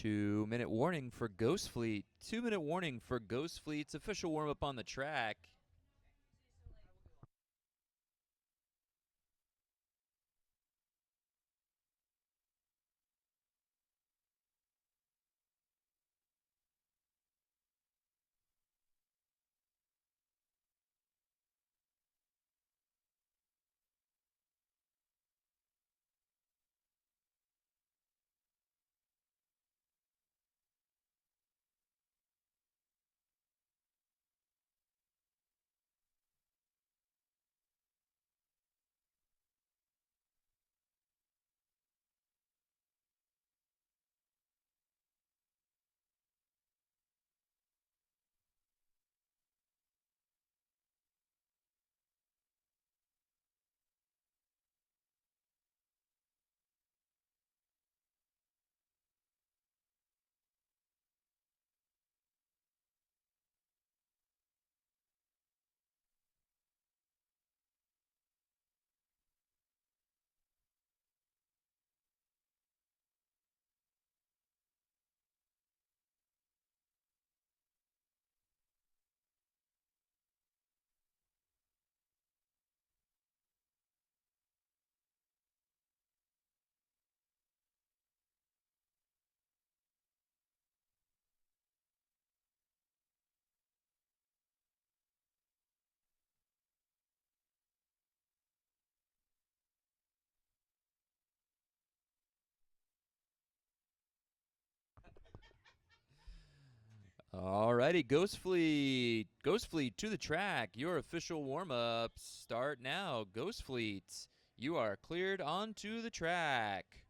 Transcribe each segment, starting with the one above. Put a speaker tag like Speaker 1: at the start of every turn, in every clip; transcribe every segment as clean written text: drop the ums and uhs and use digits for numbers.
Speaker 1: 2-minute warning for Ghost Fleet. 2-minute warning for Ghost Fleet's official warm up on the track. Alrighty, Ghost Fleet. Ghost Fleet to the track. Your official warm ups start now. Ghost Fleet, you are cleared onto the track.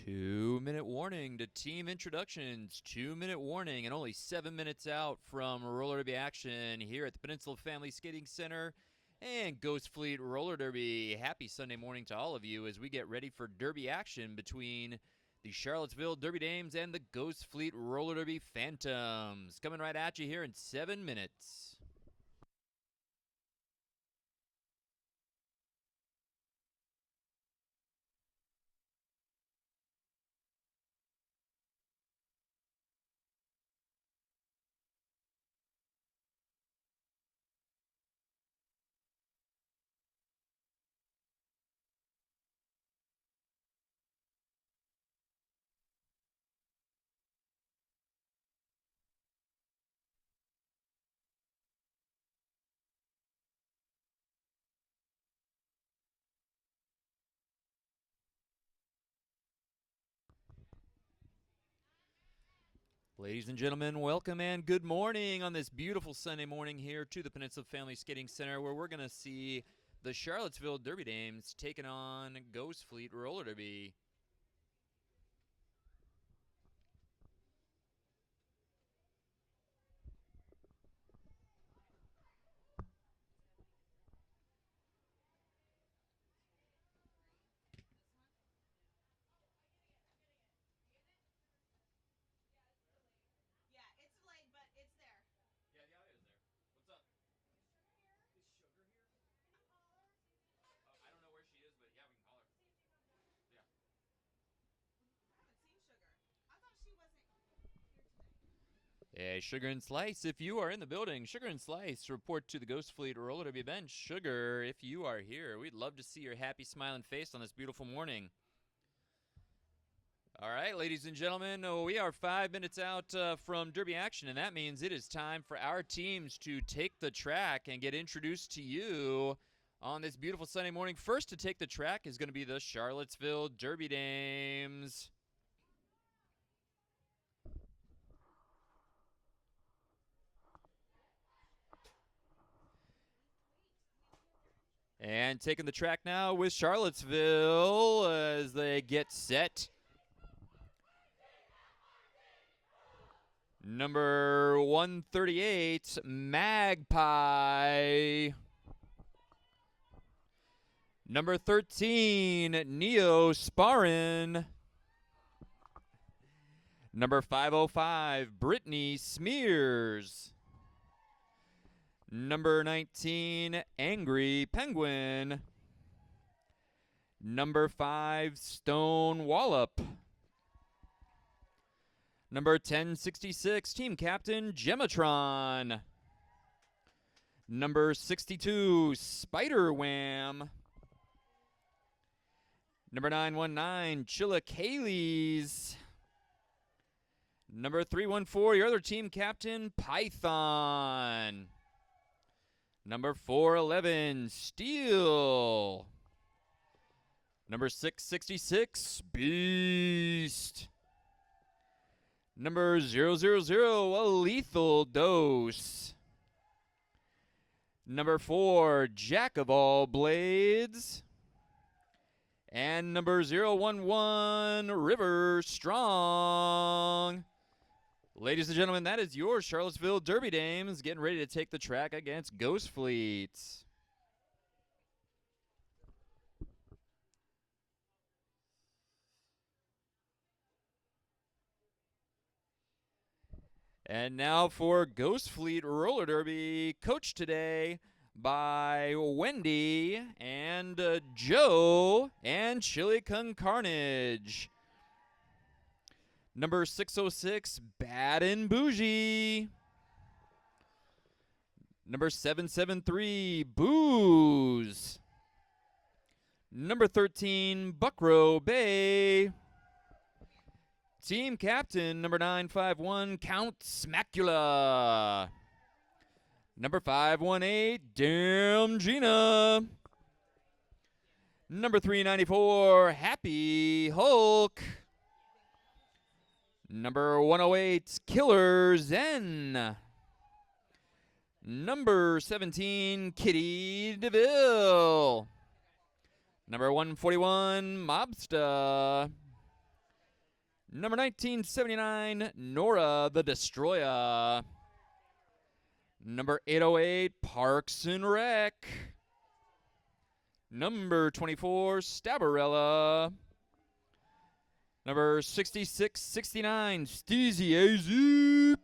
Speaker 1: 2-minute warning to team introductions. 2-minute warning, and only 7 minutes out from roller derby action here at the Peninsula Family Skating Center and Ghost Fleet Roller Derby. Happy Sunday morning to all of you as we get ready for derby action between the Charlottesville Derby Dames and the Ghost Fleet Roller Derby Phantoms. Coming right at you here in 7 minutes. Ladies and gentlemen, welcome and good morning on this beautiful Sunday morning here to the Peninsula Family Skating Center, where we're going to see the Charlottesville Derby Dames taking on Ghost Fleet Roller Derby. Hey, Sugar and Slice, if you are in the building, Sugar and Slice, report to the Ghost Fleet Roller Derby bench. Sugar, if you are here, we'd love to see your happy, smiling face on this beautiful morning. All right, ladies and gentlemen, we are 5 minutes out from derby action, and that means it is time for our teams to take the track and get introduced to you on this beautiful Sunday morning. First to take the track is going to be the Charlottesville Derby Dames. And taking the track now with Charlottesville as they get set. Number 138, Magpie. Number 13, Neosporin. Number 505, Brittany Smears. Number 19, Angry Penguin. Number 5, Stone Wallop. Number 1066, Team Captain Gematron. Number 62, Spider Wham. Number 919, Chilacales. Number 314, your other team captain, Python. Number 411, Steel. Number 666, Beast. Number 000, A Lethal Dose. Number 4, Jack of All Blades. And number 011, River Strong. Ladies and gentlemen, that is your Charlottesville Derby Dames getting ready to take the track against Ghost Fleet. And now for Ghost Fleet Roller Derby, coached today by Wendy and Joe and Chili Con Carnage. Number 606, Bad and Bougie. Number 773, Booze. Number 13, Buckrow Bay. Team captain, number 951, Count Smacula. Number 518, Damn Gina. Number 394, Happy Hulk. Number 108, Killer Zen. Number 17, Kitty DeVille. Number 141, Mobsta. Number 1979, Nora the Destroyer. Number 808, Parks and Rec. Number 24, Stabarella. Number 6669, Steezy AZ.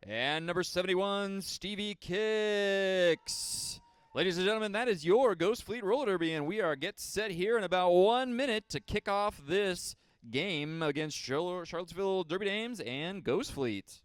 Speaker 1: And number 71, Stevie Kicks. Ladies and gentlemen, that is your Ghost Fleet Roller Derby, and we are get set here in about 1 minute to kick off this game against Charlottesville Derby Dames and Ghost Fleet.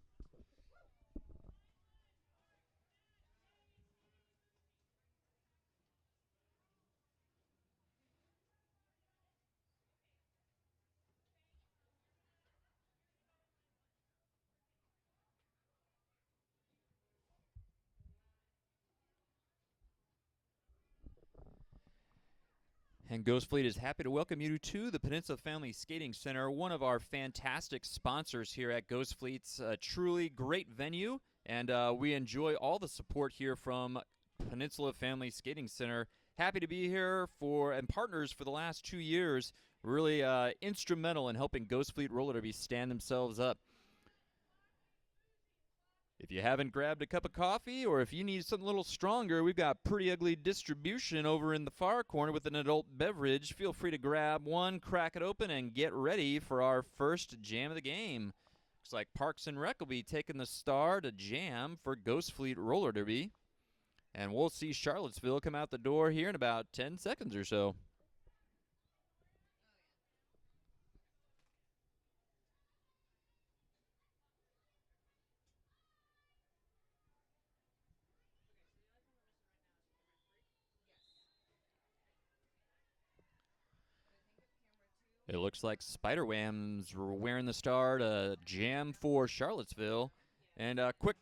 Speaker 1: And Ghost Fleet is happy to welcome you to the Peninsula Family Skating Center, one of our fantastic sponsors here at Ghost Fleet's truly great venue. And we enjoy all the support here from Peninsula Family Skating Center. Happy to be here and partners for the last 2 years, really instrumental in helping Ghost Fleet Roller Derby stand themselves up. If you haven't grabbed a cup of coffee, or if you need something a little stronger, we've got Pretty Ugly distribution over in the far corner with an adult beverage. Feel free to grab one, crack it open, and get ready for our first jam of the game. Looks like Parks and Rec will be taking the star to jam for Ghost Fleet Roller Derby. And we'll see Charlottesville come out the door here in about 10 seconds or so. It looks like Spiderwham's wearing the star to jam for Charlottesville. And a quick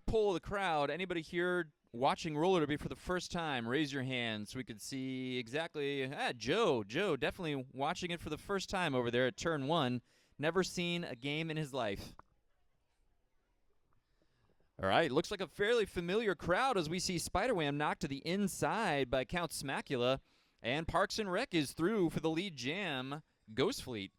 Speaker 1: poll of the crowd. Anybody here watching roller derby for the first time? Raise your hand so we could see exactly. Joe definitely watching it for the first time over there at turn 1. Never seen a game in his life. All right, looks like a fairly familiar crowd as we see Spiderwham knocked to the inside by Count Smacula. And Parks and Rec is through for the lead jam. Ghost Fleet.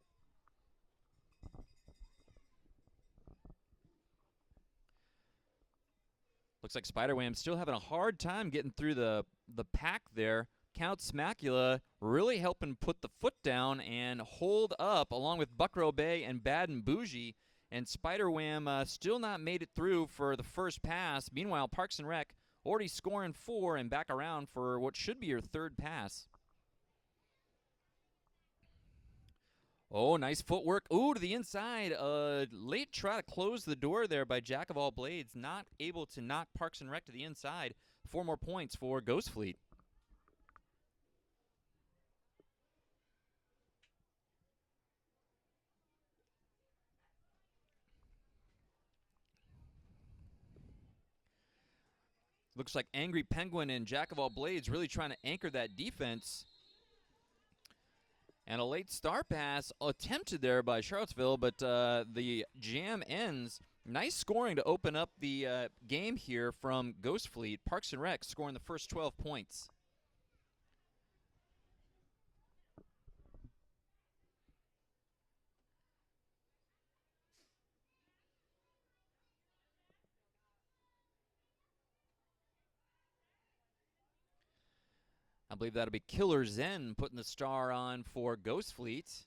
Speaker 1: Looks like Spiderwham still having a hard time getting through the pack there. Count Smacula really helping put the foot down and hold up along with Buckrow Bay and Bad and Bougie. And Spiderwham still not made it through for the first pass. Meanwhile, Parks and Rec already scoring 4 and back around for what should be your third pass. Oh, nice footwork. Ooh, to the inside. Late try to close the door there by Jack of All Blades. Not able to knock Parks and Rec to the inside. 4 more points for Ghost Fleet. Looks like Angry Penguin and Jack of All Blades really trying to anchor that defense. And a late star pass attempted there by Charlottesville, but the jam ends. Nice scoring to open up the game here from Ghost Fleet. Parks and Rec scoring the first 12 points. I believe that'll be Killer Zen putting the star on for Ghost Fleet.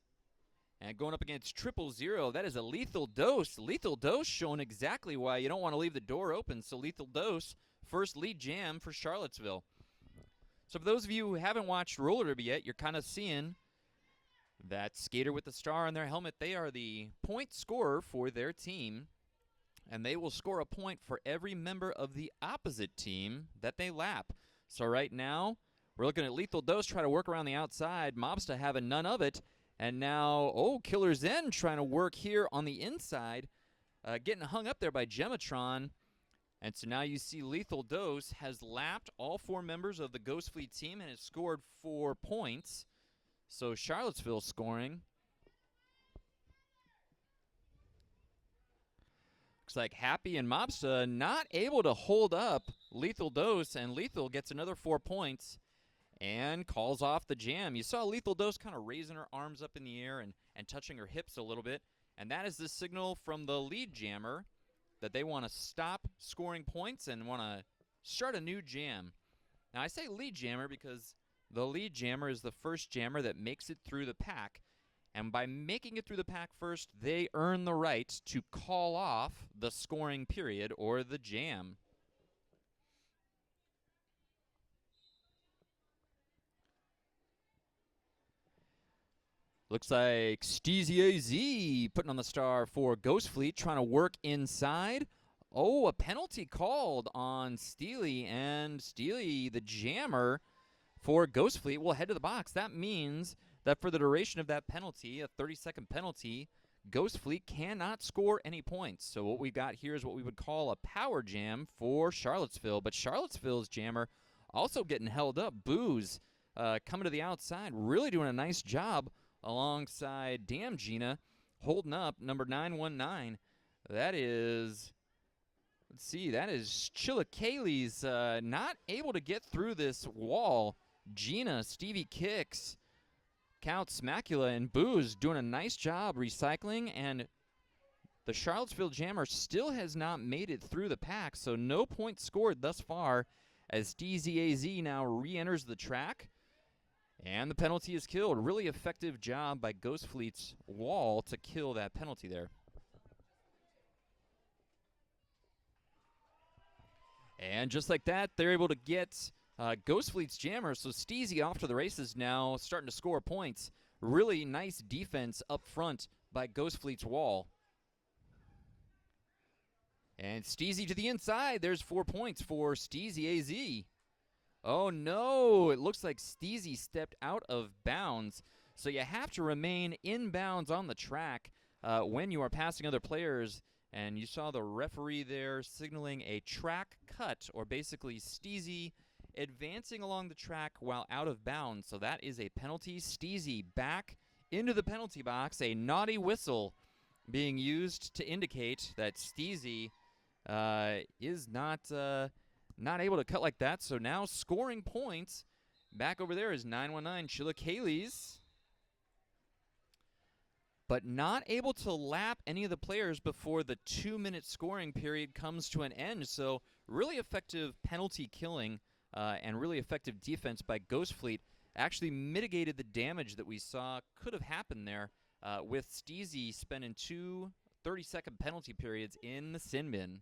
Speaker 1: And going up against 000, that is a Lethal Dose. Lethal Dose showing exactly why you don't want to leave the door open. So Lethal Dose, first lead jam for Charlottesville. So for those of you who haven't watched roller derby yet, you're kind of seeing that skater with the star on their helmet. They are the point scorer for their team. And they will score a point for every member of the opposite team that they lap. So right now, we're looking at Lethal Dose try to work around the outside. Mobsta having none of it. And now, Killer Zen trying to work here on the inside. Getting hung up there by Gematron. And so now you see Lethal Dose has lapped all 4 members of the Ghost Fleet team and has scored 4 points. So Charlottesville scoring. Looks like Happy and Mobsta not able to hold up Lethal Dose. And Lethal gets another 4 points. and calls off the jam. You saw Lethal Dose kind of raising her arms up in the air and touching her hips a little bit, and that is the signal from the lead jammer that they want to stop scoring points and want to start a new jam. Now, I say lead jammer because the lead jammer is the first jammer that makes it through the pack, and by making it through the pack first, they earn the right to call off the scoring period or the jam. Looks like Steezy AZ putting on the star for Ghost Fleet, trying to work inside. Oh, a penalty called on Steely, and Steely, the jammer for Ghost Fleet, will head to the box. That means that for the duration of that penalty, a 30-second penalty, Ghost Fleet cannot score any points. So what we've got here is what we would call a power jam for Charlottesville. But Charlottesville's jammer also getting held up. Booze coming to the outside, really doing a nice job alongside Damn Gina, holding up number 919. That is, let's see, that is Chillicale's not able to get through this wall. Gina, Stevie Kicks, Count Smacula, and Booze doing a nice job recycling, and the Charlottesville jammer still has not made it through the pack, so no points scored thus far as DZAZ now re-enters the track. And the penalty is killed. Really effective job by Ghost Fleet's wall to kill that penalty there. And just like that, they're able to get Ghost Fleet's jammer. So Steezy off to the races now, starting to score points. Really nice defense up front by Ghost Fleet's wall. And Steezy to the inside. There's 4 points for Steezy AZ. Oh, no, it looks like Steezy stepped out of bounds. So you have to remain in bounds on the track when you are passing other players. And you saw the referee there signaling a track cut, or basically Steezy advancing along the track while out of bounds. So that is a penalty. Steezy back into the penalty box. A naughty whistle being used to indicate that Steezy is not able to cut like that, so now scoring points. Back over there is 919 Chillicale's, but not able to lap any of the players before the 2-minute scoring period comes to an end. So really effective penalty killing and really effective defense by Ghost Fleet actually mitigated the damage that we saw could have happened there with Steezy spending 2 30-second penalty periods in the sin bin.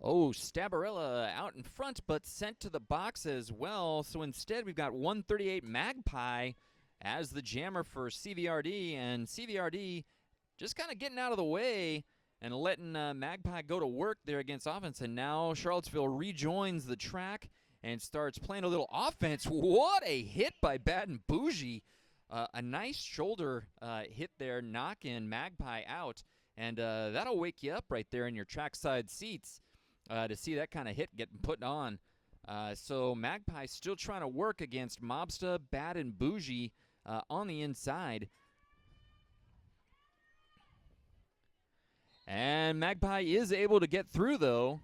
Speaker 1: Oh, Stabarella out in front, but sent to the box as well. So instead, we've got 138 Magpie as the jammer for CVRD, and CVRD just kind of getting out of the way and letting Magpie go to work there against offense. And now Charlottesville rejoins the track and starts playing a little offense. What a hit by Bad and Bougie. A nice shoulder hit there, knocking Magpie out. And that'll wake you up right there in your trackside seats. To see that kind of hit getting put on. So Magpie still trying to work against Mobsta, Bad, and Bougie on the inside. And Magpie is able to get through, though.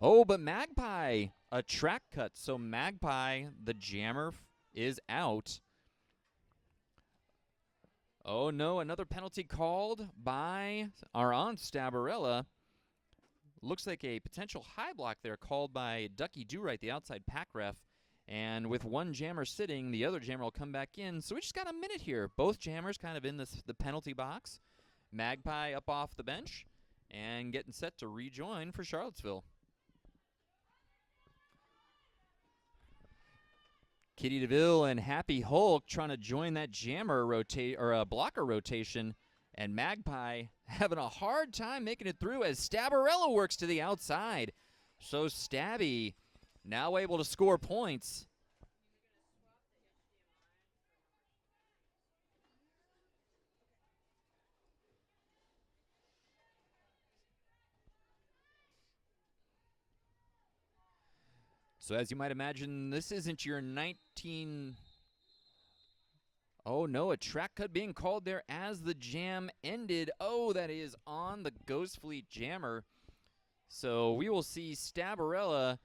Speaker 1: Oh, but Magpie, a track cut. So Magpie, the jammer, is out. Oh, no, another penalty called by our Aunt Stabarella. Looks like a potential high block there called by Ducky Do-Right, the outside pack ref. And with one jammer sitting, the other jammer will come back in. So we just got a minute here. Both jammers kind of in the penalty box. Magpie up off the bench and getting set to rejoin for Charlottesville. Kitty DeVille and Happy Hulk trying to join that jammer blocker rotation. And Magpie having a hard time making it through as Stabarella works to the outside. So Stabby now able to score points. So as you might imagine, this isn't your 19... Oh no, a track cut being called there as the jam ended. Oh, that is on the Ghost Fleet jammer. So we will see Stabarella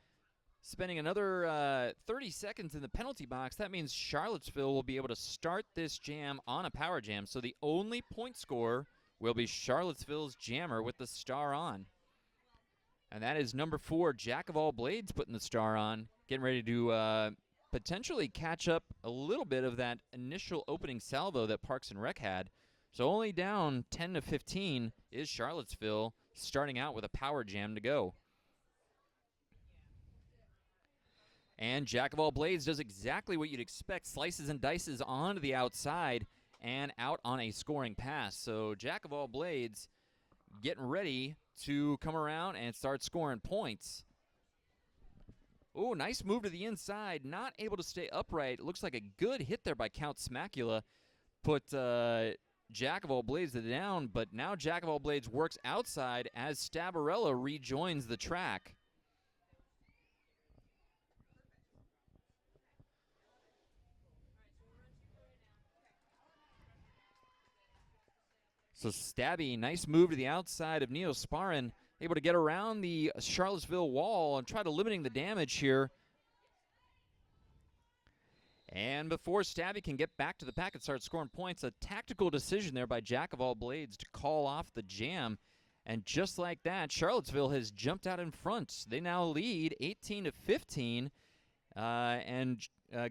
Speaker 1: spending another 30 seconds in the penalty box. That means Charlottesville will be able to start this jam on a power jam. So the only point scorer will be Charlottesville's jammer with the star on. And that is number 4, Jack of All Blades, putting the star on, getting ready to potentially catch up a little bit of that initial opening salvo that Parks and Rec had. So only down 10-15 is Charlottesville, starting out with a power jam to go. And Jack of All Blades does exactly what you'd expect, slices and dices onto the outside and out on a scoring pass. So Jack of All Blades getting ready to come around and start scoring points. Oh, nice move to the inside. Not able to stay upright. Looks like a good hit there by Count Smacula. Put Jack of All Blades down, but now Jack of All Blades works outside as Stabarella rejoins the track. So Stabby, nice move to the outside of Neosparin, able to get around the Charlottesville wall and try to limiting the damage here. And before Stabby can get back to the pack and start scoring points, a tactical decision there by Jack of All Blades to call off the jam. And just like that, Charlottesville has jumped out in front. They now lead 18-15. And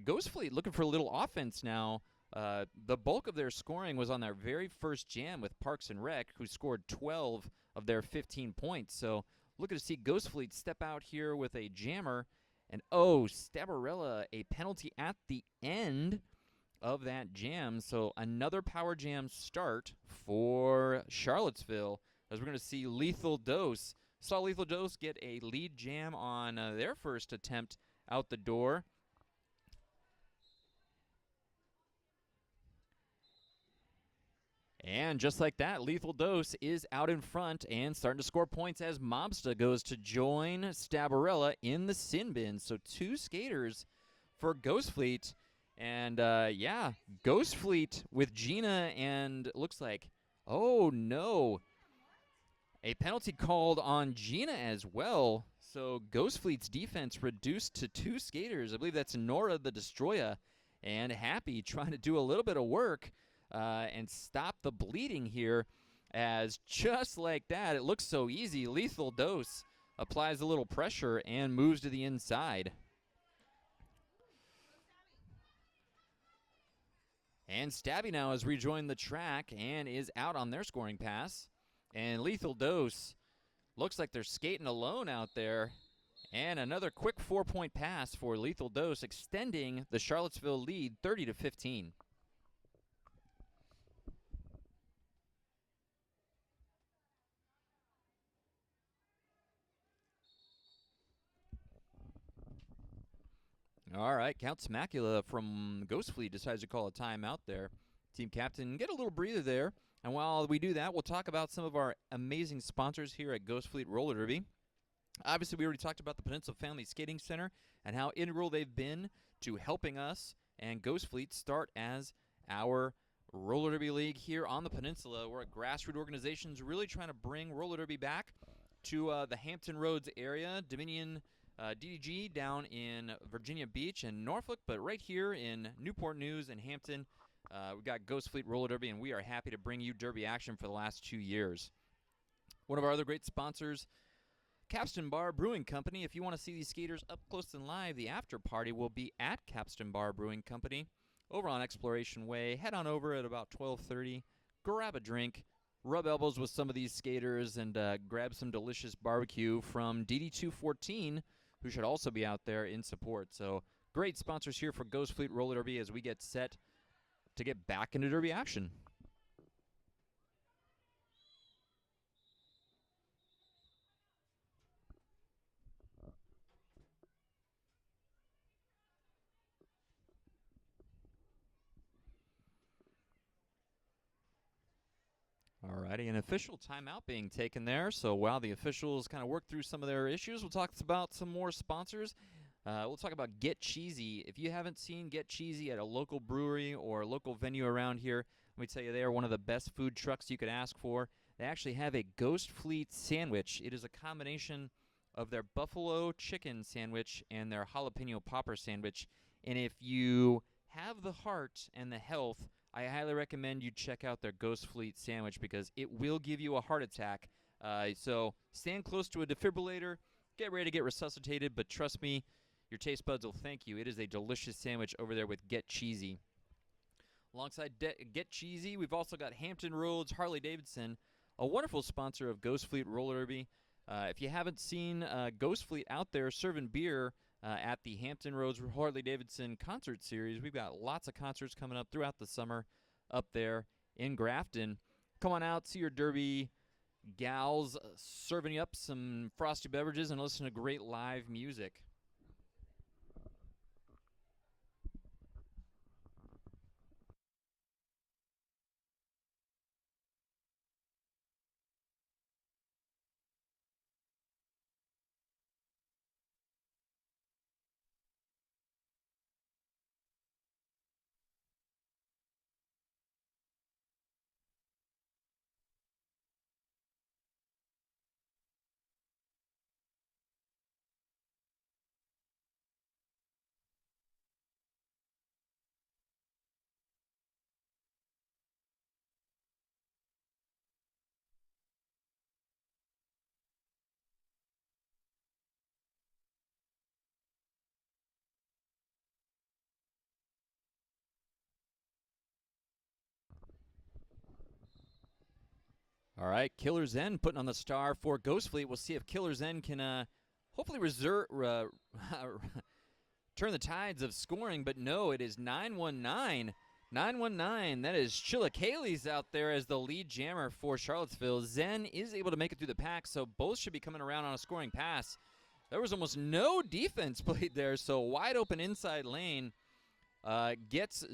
Speaker 1: Ghost Fleet looking for a little offense now. The bulk of their scoring was on their very first jam with Parks and Rec, who scored 12 of their 15 points. So looking to see Ghost Fleet step out here with a jammer. And oh, Stabarella, a penalty at the end of that jam. So another power jam start for Charlottesville, as we're going to see Lethal Dose. Saw Lethal Dose get a lead jam on their first attempt out the door. And just like that, Lethal Dose is out in front and starting to score points as Mobsta goes to join Stabarella in the sin bin. So 2 skaters for Ghost Fleet. And, yeah, Ghost Fleet with Gina and looks like, oh, no, a penalty called on Gina as well. So Ghost Fleet's defense reduced to 2 skaters. I believe that's Nora the Destroyer and Happy trying to do a little bit of work. And stop the bleeding here, as just like that, it looks so easy. Lethal Dose applies a little pressure and moves to the inside. And Stabby now has rejoined the track and is out on their scoring pass. And Lethal Dose looks like they're skating alone out there. And another quick 4-point pass for Lethal Dose, extending the Charlottesville lead 30-15. All right, Count Smacula from Ghost Fleet decides to call a timeout there. Team captain, get a little breather there. And while we do that, we'll talk about some of our amazing sponsors here at Ghost Fleet Roller Derby. Obviously, we already talked about the Peninsula Family Skating Center and how integral they've been to helping us and Ghost Fleet start as our roller derby league here on the peninsula. We're a grassroots organization really trying to bring roller derby back to the Hampton Roads area, Dominion DDG down in Virginia Beach and Norfolk, but right here in Newport News and Hampton, we've got Ghost Fleet Roller Derby, and we are happy to bring you derby action for the last 2 years. One of our other great sponsors, Capstan Bar Brewing Company. If you want to see these skaters up close and live, the after party will be at Capstan Bar Brewing Company over on Exploration Way. Head on over at about 12:30, grab a drink, rub elbows with some of these skaters, and grab some delicious barbecue from DD214, who should also be out there in support. So great sponsors here for Ghost Fleet Roller Derby as we get set to get back into derby action. Alrighty, an official timeout being taken there. So while the officials kind of work through some of their issues, we'll talk about some more sponsors. We'll talk about Get Cheesy. If you haven't seen Get Cheesy at a local brewery or a local venue around here, let me tell you, they are one of the best food trucks you could ask for. They actually have a Ghost Fleet sandwich. It is a combination of their buffalo chicken sandwich and their jalapeno popper sandwich. And if you have the heart and the health, I highly recommend you check out their Ghost Fleet sandwich because it will give you a heart attack. So stand close to a defibrillator, get ready to get resuscitated, but trust me, your taste buds will thank you. It is a delicious sandwich over there with Get Cheesy. Alongside Get Cheesy, we've also got Hampton Roads Harley-Davidson, a wonderful sponsor of Ghost Fleet Roller Derby. If you haven't seen Ghost Fleet out there serving beer at the Hampton Roads Harley-Davidson concert series, we've got lots of concerts coming up throughout the summer up there in Grafton. Come on out, see your Derby gals serving you up some frosty beverages and listen to great live music. All right, Killer Zen putting on the star for Ghost Fleet. We'll see if Killer Zen can hopefully turn the tides of scoring, but no, it is 919. 919, that is Chillicales out there as the lead jammer for Charlottesville. Zen is able to make it through the pack, so both should be coming around on a scoring pass. There was almost no defense played there, so wide open inside lane gets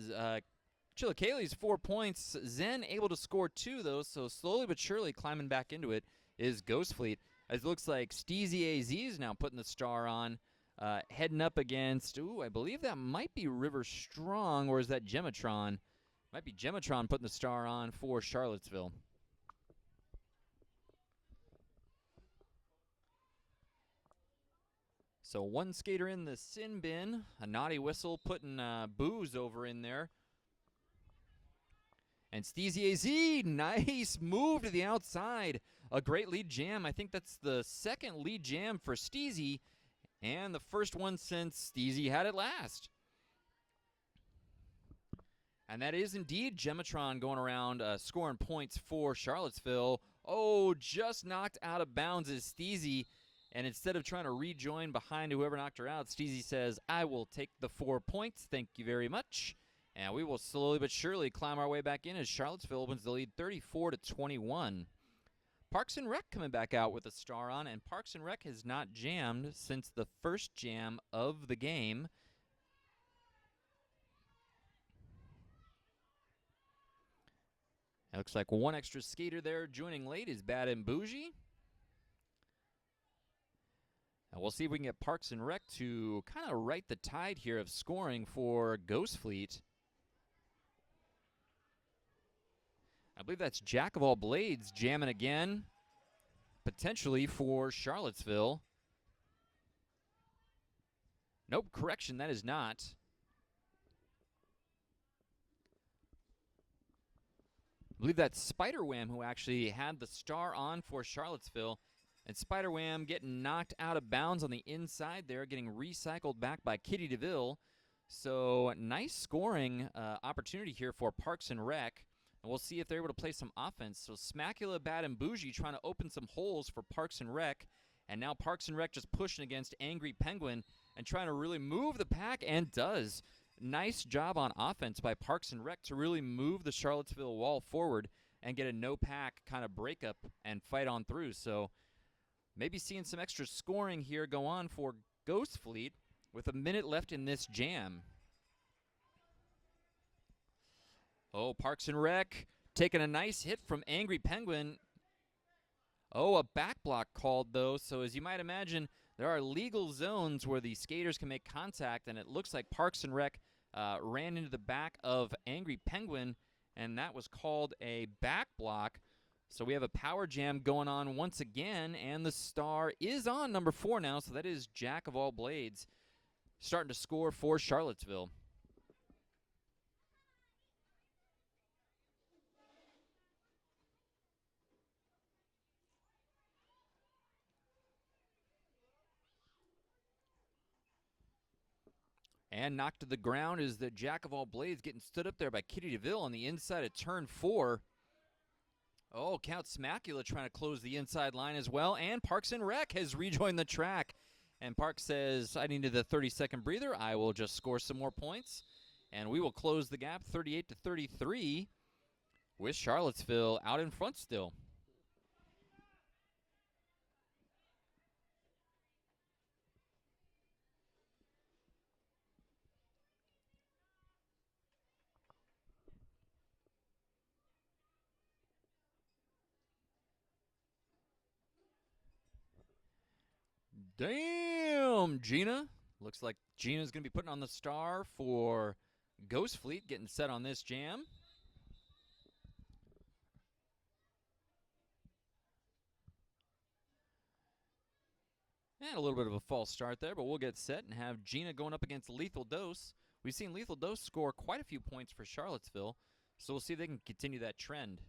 Speaker 1: Chillicales 4 points. Zen able to score 2, though, so slowly but surely climbing back into it is Ghost Fleet. It looks like Steezy AZ is now putting the star on, heading up against, I believe that might be River Strong, or is that Gematron? Might be Gematron putting the star on for Charlottesville. So one skater in the sin bin, a naughty whistle putting booze over in there. And Steezy AZ, nice move to the outside. A great lead jam. I think that's the second lead jam for Steezy, and the first one since Steezy had it last. And that is indeed Gematron going around scoring points for Charlottesville. Oh, just knocked out of bounds is Steezy. And instead of trying to rejoin behind whoever knocked her out, Steezy says, I will take the 4 points. Thank you very much. And we will slowly but surely climb our way back in as Charlottesville opens the lead 34-21. Parks and Rec coming back out with a star on, and Parks and Rec has not jammed since the first jam of the game. It looks like one extra skater there joining late is Bad and Bougie. And we'll see if we can get Parks and Rec to kind of right the tide here of scoring for Ghost Fleet. I believe that's Jack of All Blades jamming again, potentially for Charlottesville. Nope, correction, that is not. I believe that's Spider Wham who actually had the star on for Charlottesville. And Spider Wham getting knocked out of bounds on the inside there, getting recycled back by Kitty DeVille. So nice scoring opportunity here for Parks and Rec. And we'll see if they're able to play some offense. So Smackula, Bad, and Bougie trying to open some holes for Parks and Rec. And now Parks and Rec just pushing against Angry Penguin and trying to really move the pack, and does. Nice job on offense by Parks and Rec to really move the Charlottesville wall forward and get a no-pack kind of breakup and fight on through. So maybe seeing some extra scoring here go on for Ghost Fleet with a minute left in this jam. Oh, Parks and Rec taking a nice hit from Angry Penguin. Oh, a back block called, though. So as you might imagine, There are legal zones where the skaters can make contact, and it looks like Parks and Rec ran into the back of Angry Penguin, and that was called a back block. So we have a power jam going on once again, and the star is on number 4 now, so that is Jack of All Blades starting to score for Charlottesville. And knocked to the ground is the Jack of All Blades getting stood up there by Kitty DeVille on the inside of turn 4. Oh, Count Smacula trying to close the inside line as well. And Parks and Rec has rejoined the track. And Parks says, I needed the 30-second breather. I will just score some more points. And we will close the gap 38-33 with Charlottesville out in front still. Damn, Gina. Looks like Gina's going to be putting on the star for Ghost Fleet, getting set on this jam. And a little bit of a false start there, but we'll get set and have Gina going up against Lethal Dose. We've seen Lethal Dose score quite a few points for Charlottesville, so we'll see if they can continue that trend.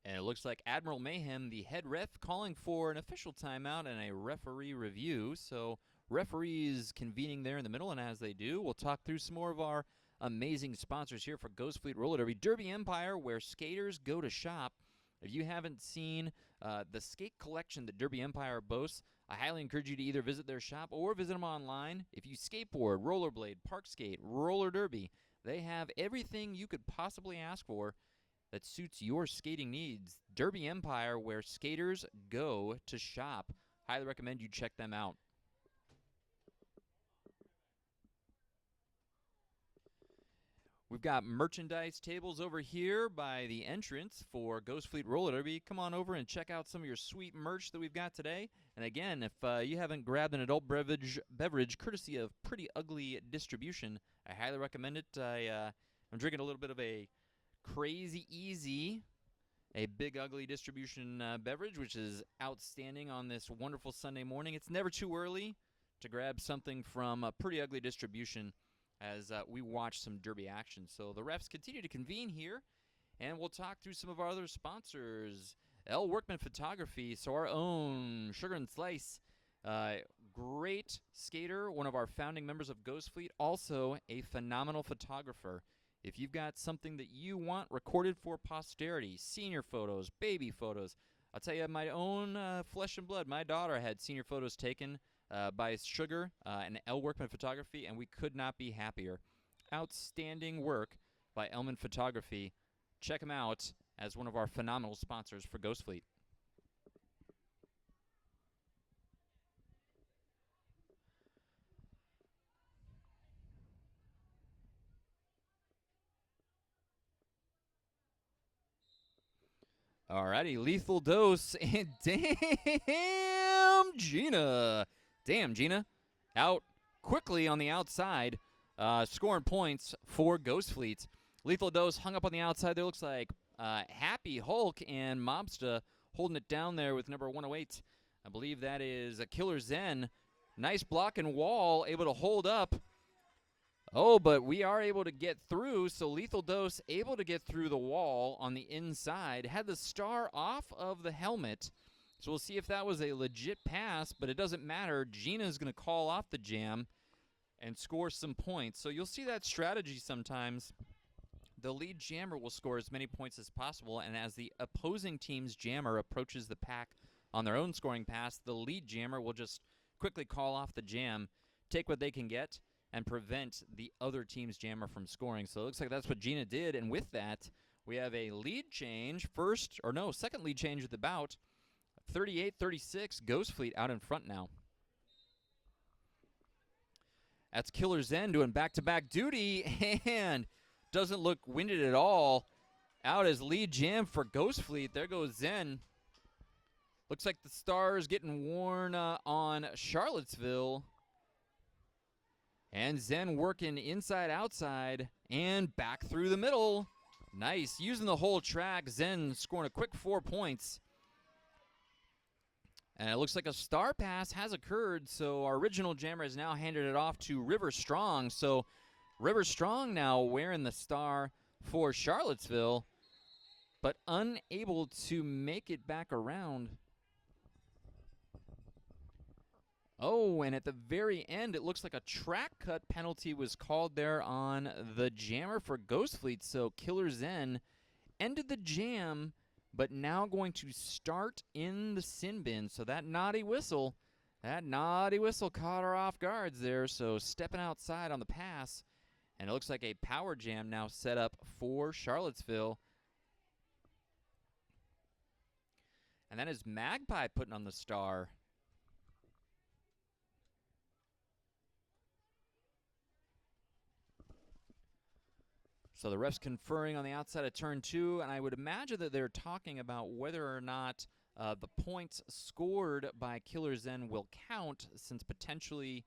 Speaker 1: And it looks like Admiral Mayhem, the head ref, calling for an official timeout and a referee review. So referees convening there in the middle, and as they do, we'll talk through some more of our amazing sponsors here for Ghost Fleet Roller Derby. Derby Empire, where skaters go to shop. If you haven't seen the skate collection that Derby Empire boasts, I highly encourage you to either visit their shop or visit them online. If you skateboard, rollerblade, park skate, roller derby, they have everything you could possibly ask for that suits your skating needs. Derby Empire, where skaters go to shop. Highly recommend you check them out. We've got merchandise tables over here by the entrance for Ghost Fleet Roller Derby. Come on over and check out some of your sweet merch that we've got today. And again, if you haven't grabbed an adult beverage courtesy of Pretty Ugly Distribution, I highly recommend it. I'm drinking a little bit of a Crazy Easy, a Big Ugly Distribution beverage, which is outstanding on this wonderful Sunday morning. It's never too early to grab something from Pretty Ugly Distribution as we watch some derby action. So the refs continue to convene here, and we'll talk through some of our other sponsors. L. Workman Photography, so our own Sugar and Slice, great skater, one of our founding members of Ghost Fleet, also a phenomenal photographer. If you've got something that you want recorded for posterity, senior photos, baby photos, I'll tell you, my own flesh and blood, my daughter had senior photos taken by Sugar and L. Workman Photography, and we could not be happier. Outstanding work by Elman Photography. Check them out as one of our phenomenal sponsors for Ghost Fleet. Alrighty, Lethal Dose, and damn Gina. Damn Gina. Out quickly on the outside, scoring points for Ghost Fleet. Lethal Dose hung up on the outside. There looks like Happy Hulk and Mobsta holding it down there with number 108. I believe that is a Killer Zen. Nice block and wall, able to hold up. Oh, but we are able to get through, so Lethal Dose able to get through the wall on the inside. Had the star off of the helmet, so we'll see if that was a legit pass, but it doesn't matter. Gina's going to call off the jam and score some points. So you'll see that strategy sometimes. The lead jammer will score as many points as possible, and as the opposing team's jammer approaches the pack on their own scoring pass, the lead jammer will just quickly call off the jam, take what they can get, and prevent the other team's jammer from scoring. So it looks like that's what Gina did, and with that, we have a lead change, second lead change of the bout 38-36, Ghost Fleet out in front now. That's Killer Zen doing back-to-back duty, and doesn't look winded at all. Out as lead jam for Ghost Fleet. There goes Zen. Looks like the stars getting worn on Charlottesville. And Zen working inside-outside and back through the middle. Nice. Using the whole track. Zen scoring a quick 4 points. And it looks like a star pass has occurred, so our original jammer has now handed it off to River Strong. So River Strong now wearing the star for Charlottesville, but unable to make it back around. Oh, and at the very end, it looks like a track cut penalty was called there on the jammer for Ghost Fleet. So Killer Zen ended the jam, but now going to start in the sin bin. So that naughty whistle caught her off guards there. So stepping outside on the pass, and it looks like a power jam now set up for Charlottesville. And that is Magpie putting on the star. So the refs conferring on the outside of turn 2, and I would imagine that they're talking about whether or not the points scored by Killer Zen will count, since potentially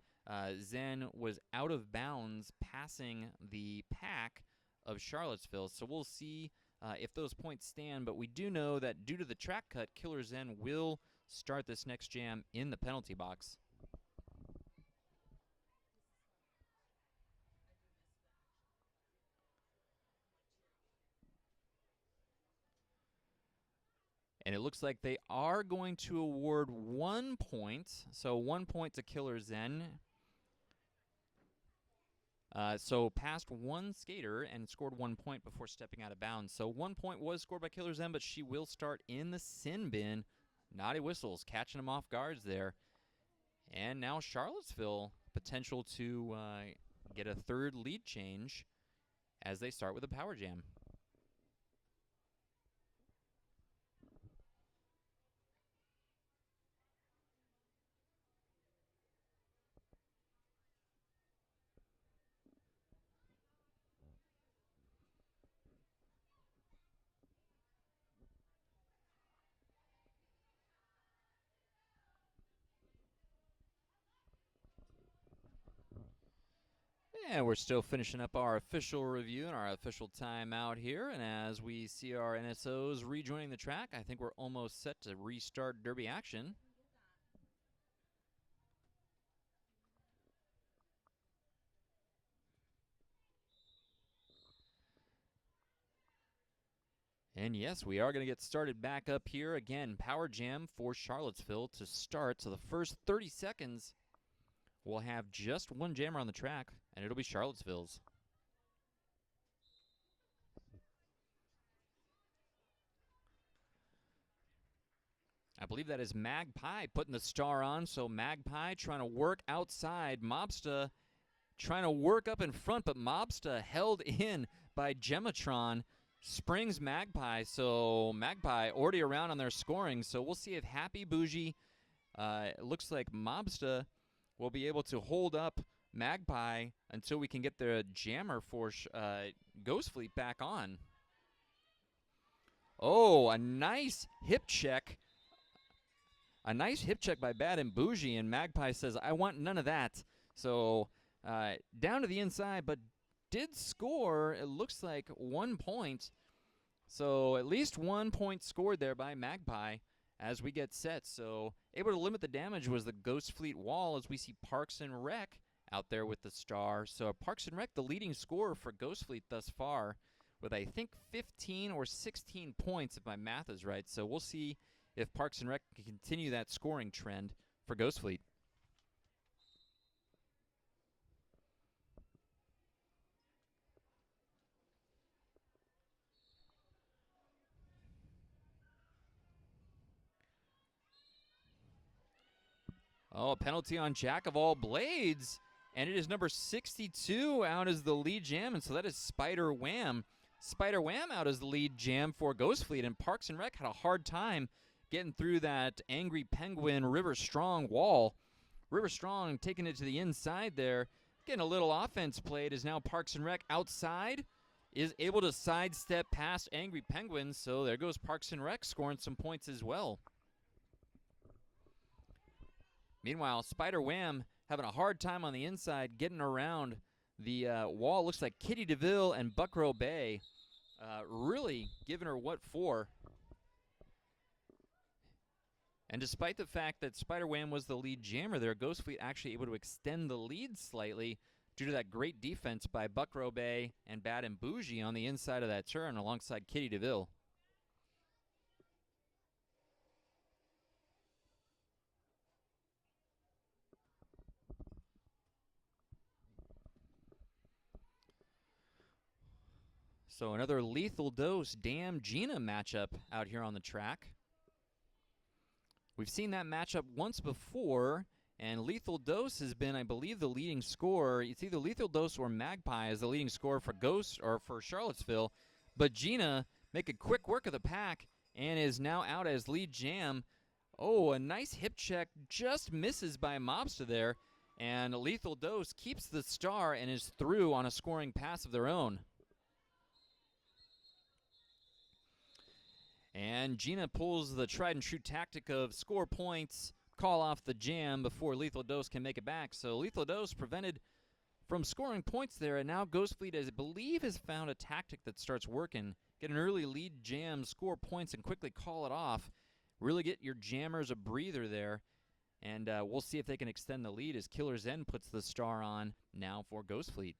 Speaker 1: Zen was out of bounds passing the pack of Charlottesville. So we'll see if those points stand, but we do know that due to the track cut, Killer Zen will start this next jam in the penalty box. And it looks like they are going to award 1 point. So 1 point to Killer Zen. So passed one skater and scored 1 point before stepping out of bounds. So 1 point was scored by Killer Zen, but she will start in the sin bin. Naughty whistles catching them off guards there. And now Charlottesville, potential to get a third lead change as they start with a power jam. And we're still finishing up our official review and our official timeout here. And as we see our NSOs rejoining the track, I think we're almost set to restart Derby action. And yes, we are going to get started back up here. Again, power jam for Charlottesville to start. So the first 30 seconds, we'll have just one jammer on the track, and it'll be Charlottesville's. I believe that is Magpie putting the star on. So Magpie trying to work outside. Mobsta trying to work up in front, but Mobsta held in by Gematron. Springs Magpie, so Magpie already around on their scoring. So we'll see if Happy Bougie, it looks like Mobsta will be able to hold up Magpie until we can get the jammer for Ghost Fleet back on. Oh, a nice hip check. A nice hip check by Bad and Bougie, and Magpie says, I want none of that. So down to the inside, but did score, it looks like 1 point. So at least 1 point scored there by Magpie as we get set. So able to limit the damage was the Ghost Fleet wall, as we see Parks and Rec out there with the star. So Parks and Rec, the leading scorer for Ghost Fleet thus far, with I think 15 or 16 points if my math is right. So we'll see if Parks and Rec can continue that scoring trend for Ghost Fleet. Oh, a penalty on Jack of All Blades. And it is number 62 out as the lead jam. And so that is Spider Wham. Spider Wham out as the lead jam for Ghost Fleet. And Parks and Rec had a hard time getting through that Angry Penguin River Strong wall. River Strong taking it to the inside there. Getting a little offense played as now Parks and Rec outside is able to sidestep past Angry Penguin. So there goes Parks and Rec scoring some points as well. Meanwhile, Spider Wham having a hard time on the inside, getting around the wall. Looks like Kitty DeVille and Buckrow Bay really giving her what for. And despite the fact that Spider Wham was the lead jammer there, Ghost Fleet actually able to extend the lead slightly due to that great defense by Buckrow Bay and Bad and Bougie on the inside of that turn alongside Kitty DeVille. So another Lethal Dose Damn Gina matchup out here on the track. We've seen that matchup once before, and Lethal Dose has been, I believe, the leading scorer. It's either Lethal Dose or Magpie as the leading scorer for Ghost or for Charlottesville. But Gina making quick work of the pack and is now out as lead jam. Oh, a nice hip check, just misses by Mobster there. And Lethal Dose keeps the star and is through on a scoring pass of their own. And Gina pulls the tried and true tactic of score points, call off the jam before Lethal Dose can make it back. So Lethal Dose prevented from scoring points there, and now Ghost Fleet, I believe, has found a tactic that starts working. Get an early lead jam, score points, and quickly call it off. Really get your jammers a breather there, and we'll see if they can extend the lead as Killer Zen puts the star on now for Ghost Fleet.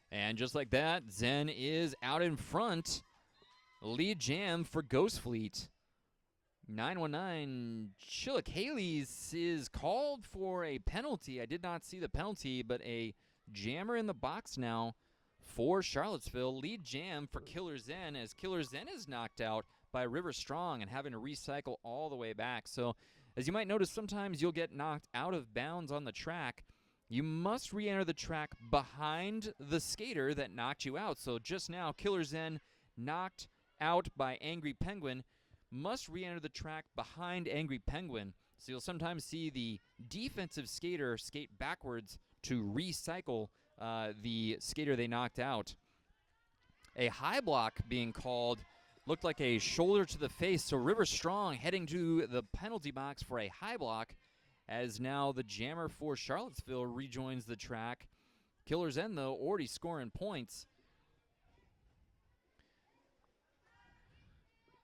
Speaker 1: And just like that, Zen is out in front. Lead jam for Ghost Fleet. 919 Chilacalis is called for a penalty. I did not see the penalty, but a jammer in the box now for Charlottesville. Lead jam for Killer Zen as Killer Zen is knocked out by River Strong and having to recycle all the way back. So as you might notice, sometimes you'll get knocked out of bounds on the track. You must re-enter the track behind the skater that knocked you out. So just now, Killer Zen knocked out by Angry Penguin, must re-enter the track behind Angry Penguin. So you'll sometimes see the defensive skater skate backwards to recycle the skater they knocked out. A high block being called, looked like a shoulder to the face. So River Strong heading to the penalty box for a high block, as now the jammer for Charlottesville rejoins the track. Killer Zen, though, already scoring points.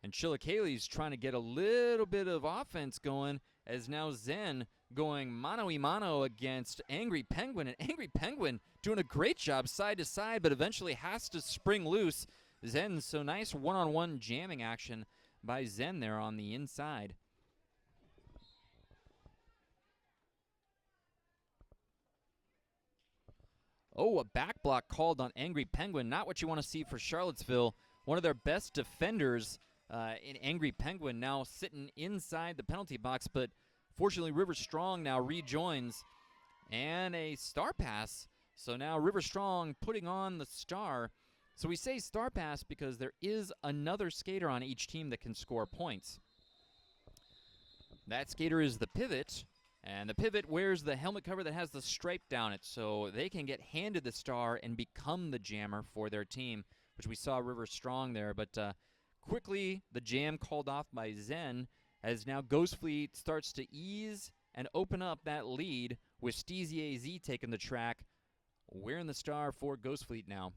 Speaker 1: And Chilacalis trying to get a little bit of offense going, as now Zen going mano-a-mano against Angry Penguin. And Angry Penguin doing a great job side to side, but eventually has to spring loose. Zen, so nice one-on-one jamming action by Zen there on the inside. Oh, a back block called on Angry Penguin. Not what you want to see for Charlottesville. One of their best defenders in Angry Penguin now sitting inside the penalty box, but fortunately River Strong now rejoins. And a star pass. So now River Strong putting on the star. So we say star pass because there is another skater on each team that can score points. That skater is the pivot. And the pivot wears the helmet cover that has the stripe down it, so they can get handed the star and become the jammer for their team, which we saw River Strong there. But quickly, the jam called off by Zen, as now Ghost Fleet starts to ease and open up that lead with Steezy AZ taking the track, wearing the star for Ghost Fleet now.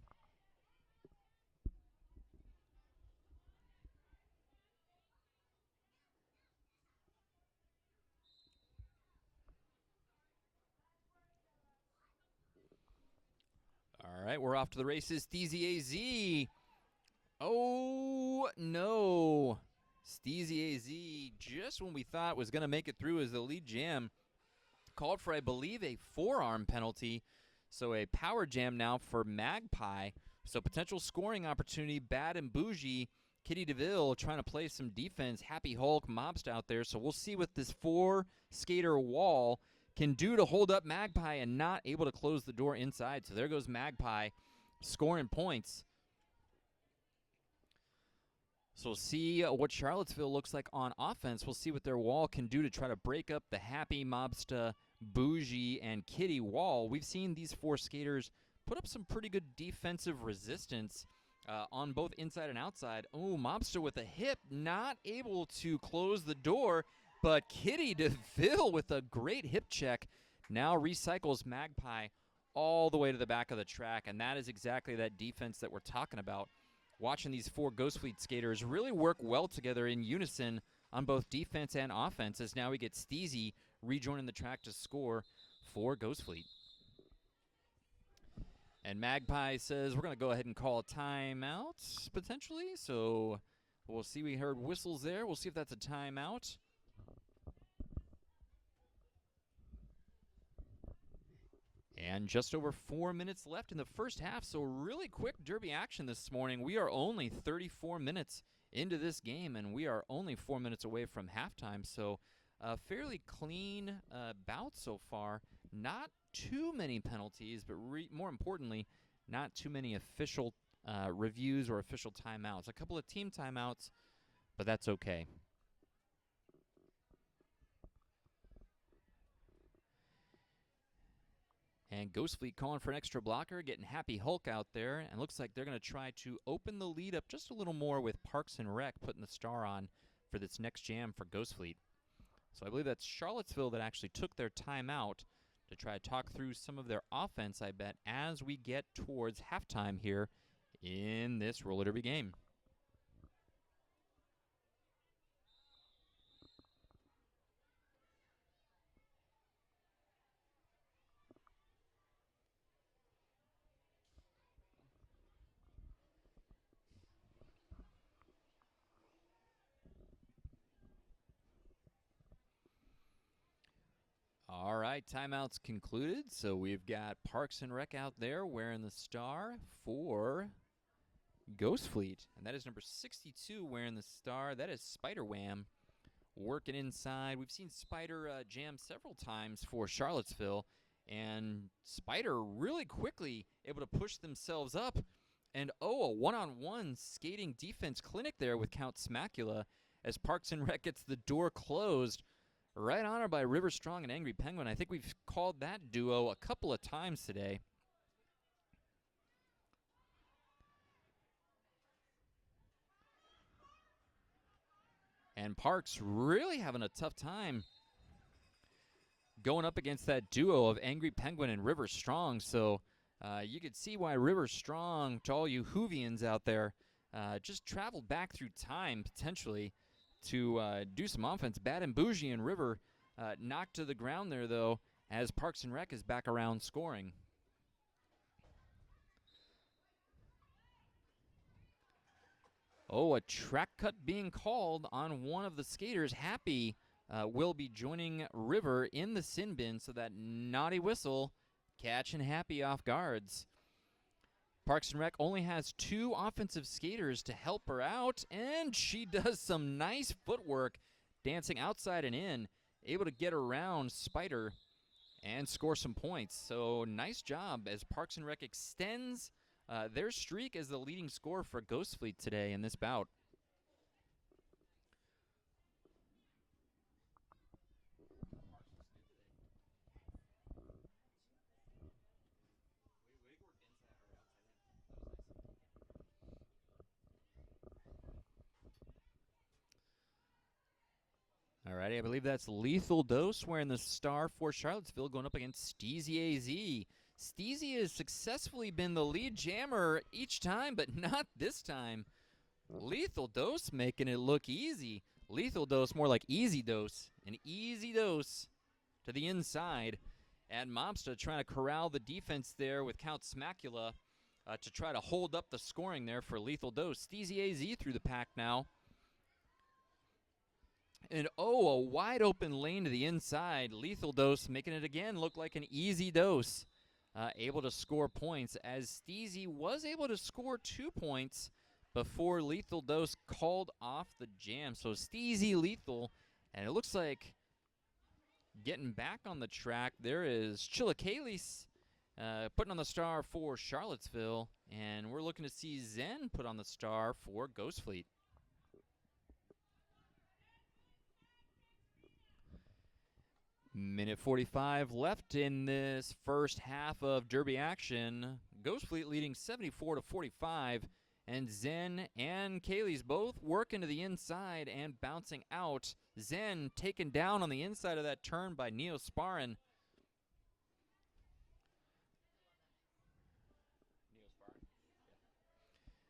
Speaker 1: All right, we're off to the races. Steezy AZ. Oh, no. Steezy AZ, just when we thought was going to make it through as the lead jam, called for, I believe, a forearm penalty. So a power jam now for Magpie. So potential scoring opportunity. Bad and Bougie Kitty DeVille trying to play some defense. Happy Hulk, Mobster out there. So we'll see what this 4-skater wall can do to hold up Magpie and not able to close the door inside. So there goes Magpie scoring points. So we'll see what Charlottesville looks like on offense. We'll see what their wall can do to try to break up the Happy, Mobster, Bougie, and Kitty wall. We've seen these 4 skaters put up some pretty good defensive resistance on both inside and outside. Oh, Mobster with a hip, not able to close the door, but Kitty DeVille with a great hip check now recycles Magpie all the way to the back of the track, and that is exactly that defense that we're talking about. Watching these 4 Ghost Fleet skaters really work well together in unison on both defense and offense, as now we get Steezy rejoining the track to score for Ghost Fleet. And Magpie says we're going to go ahead and call a timeout, potentially. So we'll see. We heard whistles there. We'll see if that's a timeout. And just over 4 minutes left in the first half, so really quick Derby action this morning. We are only 34 minutes into this game, and we are only 4 minutes away from halftime. So a fairly clean bout so far. Not too many penalties, but more importantly, not too many official reviews or official timeouts. A couple of team timeouts, but that's okay. And Ghost Fleet calling for an extra blocker, getting Happy Hulk out there, and looks like they're going to try to open the lead up just a little more with Parks and Rec putting the star on for this next jam for Ghost Fleet. So I believe that's Charlottesville that actually took their timeout to try to talk through some of their offense, I bet, as we get towards halftime here in this roller derby game. All right, timeout's concluded. So we've got Parks and Rec out there wearing the star for Ghost Fleet. And that is number 62 wearing the star. That is Spider Wham working inside. We've seen Spider jam several times for Charlottesville. And Spider really quickly able to push themselves up. And a one-on-one skating defense clinic there with Count Smacula as Parks and Rec gets the door closed. Right on her by River Strong and Angry Penguin. I think we've called that duo a couple of times today. And Parks really having a tough time going up against that duo of Angry Penguin and River Strong. So you could see why River Strong, to all you Whovians out there, just traveled back through time potentially to do some offense. Bad and Bougie and River knocked to the ground there, though, as Parks and Rec is back around scoring. Oh, a track cut being called on one of the skaters. Happy will be joining River in the sin bin, so that naughty whistle catching Happy off guards. Parks and Rec only has 2 offensive skaters to help her out, and she does some nice footwork, dancing outside and in, able to get around Spider and score some points. So nice job as Parks and Rec extends their streak as the leading scorer for Ghost Fleet today in this bout. Alrighty, I believe that's Lethal Dose wearing the star for Charlottesville going up against Steezy AZ. Steezy has successfully been the lead jammer each time, but not this time. Lethal Dose making it look easy. Lethal Dose more like Easy Dose. An easy dose to the inside. And Mobster trying to corral the defense there with Count Smacula to try to hold up the scoring there for Lethal Dose. Steezy AZ through the pack now. And a wide open lane to the inside. Lethal Dose making it again look like an easy dose. Able to score points as Steezy was able to score 2 points, before Lethal Dose called off the jam. So Steezy Lethal, and it looks like getting back on the track, there is Chilacalis putting on the star for Charlottesville, and we're looking to see Zen put on the star for Ghost Fleet. Minute 45 left in this first half of Derby action. Ghost Fleet leading 74-45, and Zen and Kaylee's both working to the inside and bouncing out. Zen taken down on the inside of that turn by Neosporin.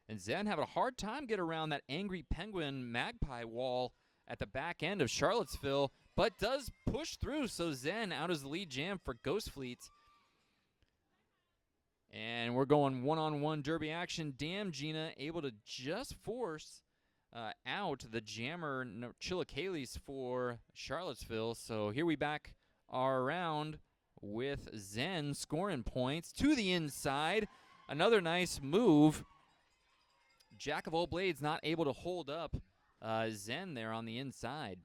Speaker 1: And Zen having a hard time getting around that Angry Penguin Magpie wall at the back end of Charlottesville, but does push through, so Zen out as the lead jam for Ghost Fleet. And we're going one-on-one Derby action. Damn Gina able to just force out the jammer Chilacalis for Charlottesville. So here we back our round with Zen scoring points to the inside. Another nice move. Jack of all blades not able to hold up Zen there on the inside.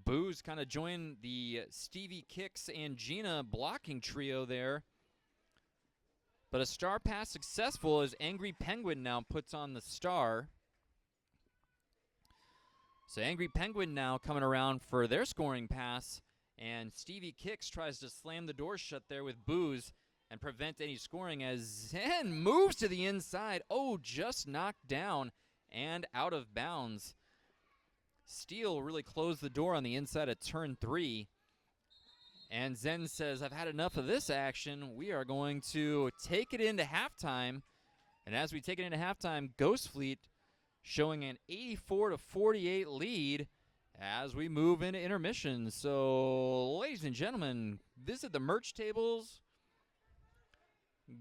Speaker 1: Booze kind of joined the Stevie Kicks and Gina blocking trio there. But a star pass successful as Angry Penguin now puts on the star. So Angry Penguin now coming around for their scoring pass. And Stevie Kicks tries to slam the door shut there with Booze and prevent any scoring as Zen moves to the inside. Oh, just knocked down and out of bounds. Steele really closed the door on the inside of turn 3. And Zen says, I've had enough of this action. We are going to take it into halftime. And as we take it into halftime, Ghost Fleet showing an 84-48 lead as we move into intermission. So, ladies and gentlemen, visit the merch tables.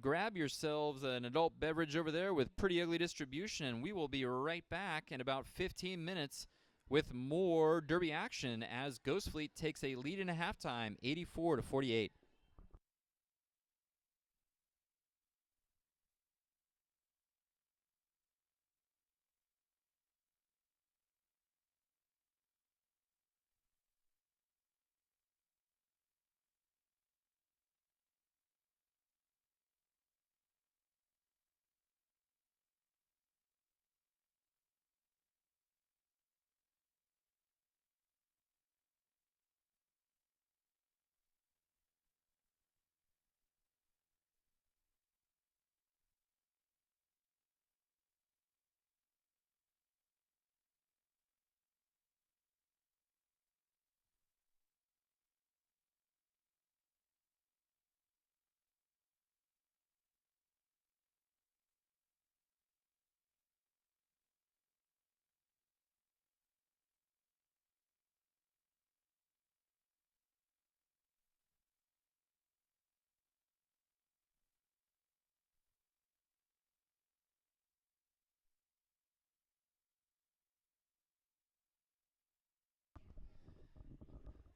Speaker 1: Grab yourselves an adult beverage over there with Pretty Ugly Distribution, and we will be right back in about 15 minutes with more Derby action as Ghost Fleet takes a lead in a halftime, 84-48.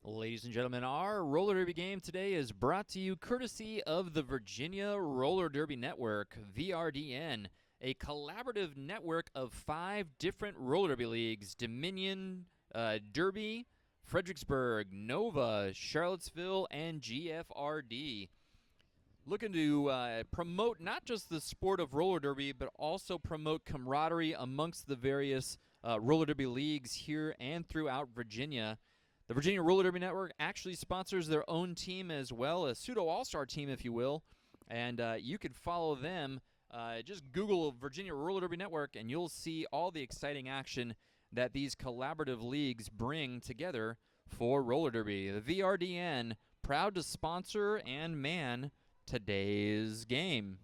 Speaker 1: Ladies and gentlemen, our roller derby game today is brought to you courtesy of the Virginia Roller Derby Network, VRDN, a collaborative network of 5 different roller derby leagues: Dominion, Derby, Fredericksburg, Nova, Charlottesville, and GFRD. Looking to promote not just the sport of roller derby, but also promote camaraderie amongst the various roller derby leagues here and throughout Virginia. The Virginia Roller Derby Network actually sponsors their own team as well, a pseudo all-star team, if you will. And you can follow them. Just Google Virginia Roller Derby Network, and you'll see all the exciting action that these collaborative leagues bring together for roller derby. The VRDN, proud to sponsor and man today's game.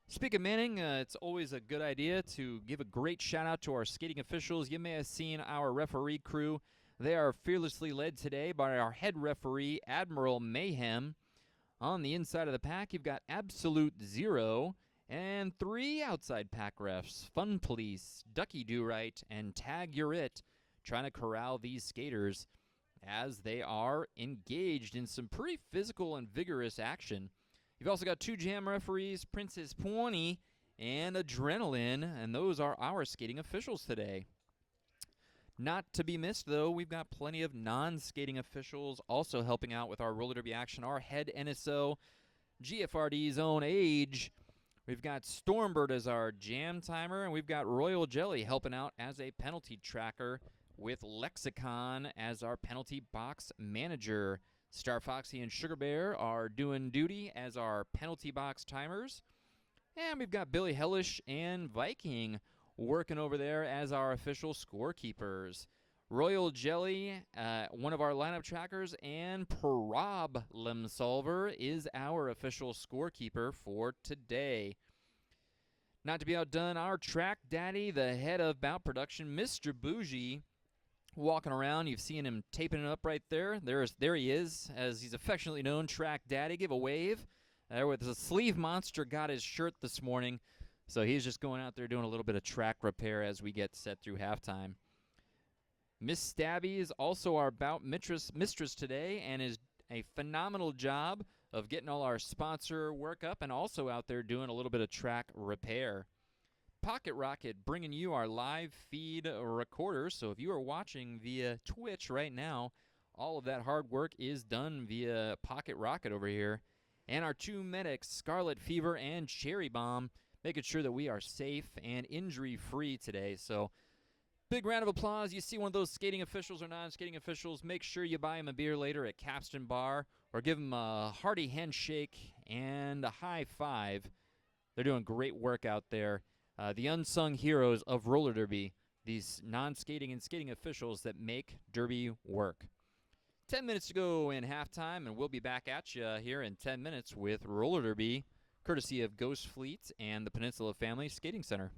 Speaker 1: Speaking of manning, it's always a good idea to give a great shout-out to our skating officials. You may have seen our referee crew. They are fearlessly led today by our head referee, Admiral Mayhem. On the inside of the pack, you've got Absolute Zero and 3 outside pack refs, Fun Police, Ducky Do Right, and Tag You're It, trying to corral these skaters as they are engaged in some pretty physical and vigorous action. You've also got 2 jam referees, Princess Pony and Adrenaline, and those are our skating officials today. Not to be missed, though, we've got plenty of non-skating officials also helping out with our roller derby action. Our head NSO, GFRD's own Age. We've got Stormbird as our jam timer, and we've got Royal Jelly helping out as a penalty tracker with Lexicon as our penalty box manager. Star Foxy and Sugar Bear are doing duty as our penalty box timers. And we've got Billy Hellish and Viking working over there as our official scorekeepers. Royal Jelly, one of our lineup trackers, and Problem Solver is our official scorekeeper for today. Not to be outdone, our track daddy, the head of bout production, Mr. Bougie, walking around. You've seen him taping it up right there. There he is, as he's affectionately known, Track Daddy. Give a wave. There with the sleeve monster got his shirt this morning, so he's just going out there doing a little bit of track repair as we get set through halftime. Miss Stabby is also our bout mistress today and is a phenomenal job of getting all our sponsor work up and also out there doing a little bit of track repair. Pocket Rocket bringing you our live feed recorder, so if you are watching via Twitch right now, all of that hard work is done via Pocket Rocket over here. And our 2 medics, Scarlet Fever and Cherry Bomb, making sure that we are safe and injury-free today. So big round of applause. You see one of those skating officials or non-skating officials, make sure you buy him a beer later at Capstan Bar or give him a hearty handshake and a high five. They're doing great work out there. The unsung heroes of roller derby, these non-skating and skating officials that make derby work. 10 minutes to go in halftime, and we'll be back at you here in 10 minutes with roller derby, courtesy of Ghost Fleet and the Peninsula Family Skating Center.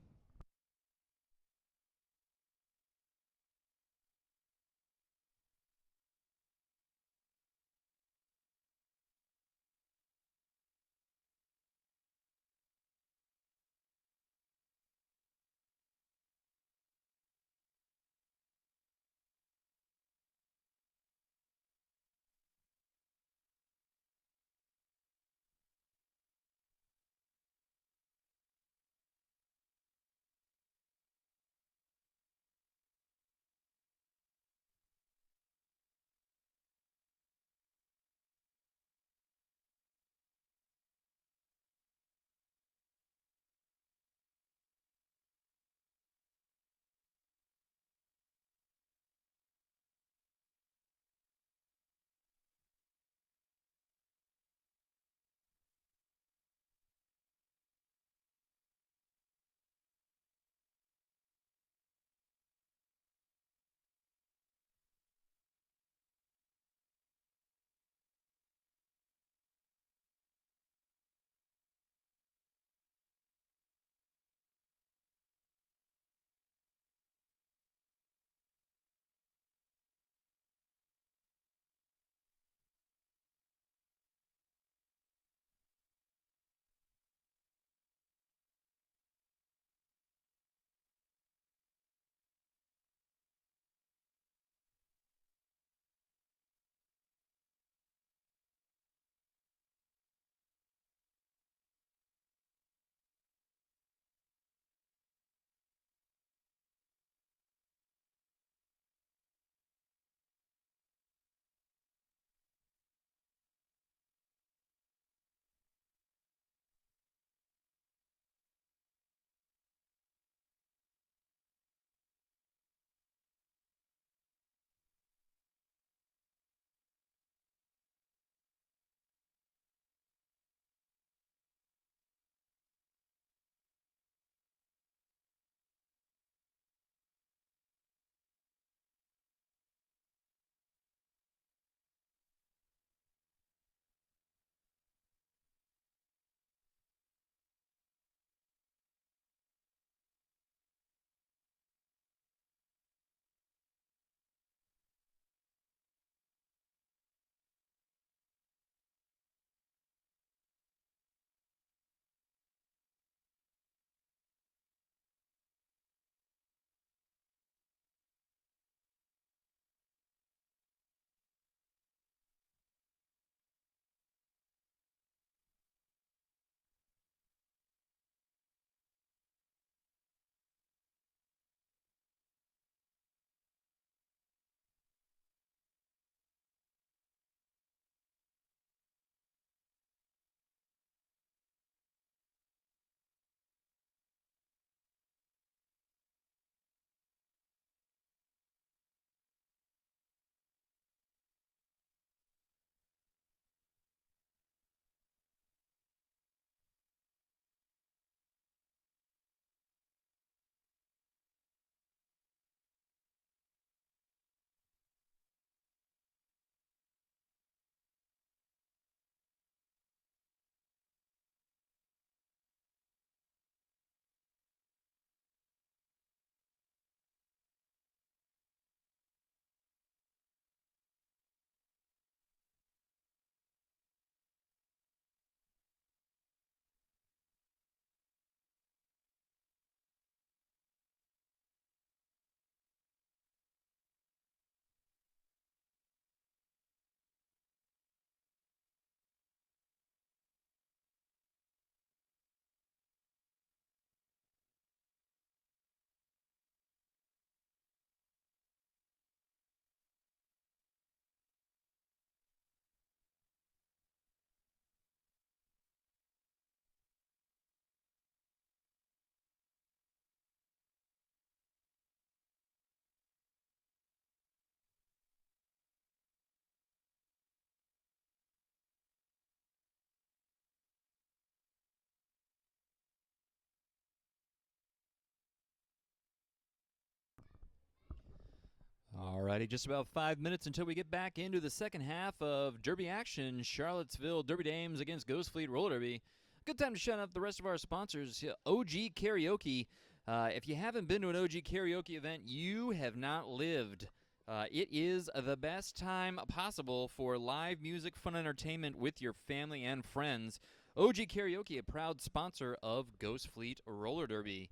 Speaker 1: Alrighty, just about 5 minutes until we get back into the second half of Derby action. Charlottesville Derby Dames against Ghost Fleet Roller Derby. Good time to shout out the rest of our sponsors. OG Karaoke. If you haven't been to an OG Karaoke event, you have not lived. It is the best time possible for live music, fun entertainment with your family and friends. OG Karaoke, a proud sponsor of Ghost Fleet Roller Derby.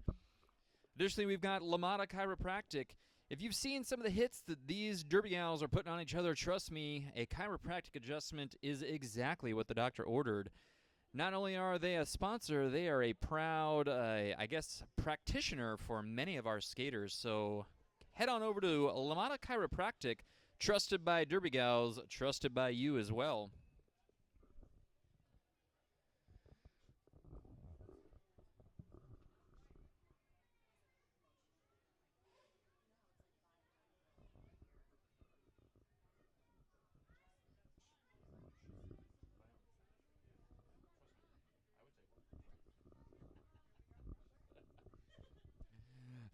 Speaker 1: Additionally, we've got LaMotta Chiropractic. If you've seen some of the hits that these Derby gals are putting on each other, trust me, a chiropractic adjustment is exactly what the doctor ordered. Not only are they a sponsor, they are a proud, practitioner for many of our skaters. So head on over to LaMotta Chiropractic, trusted by Derby gals, trusted by you as well.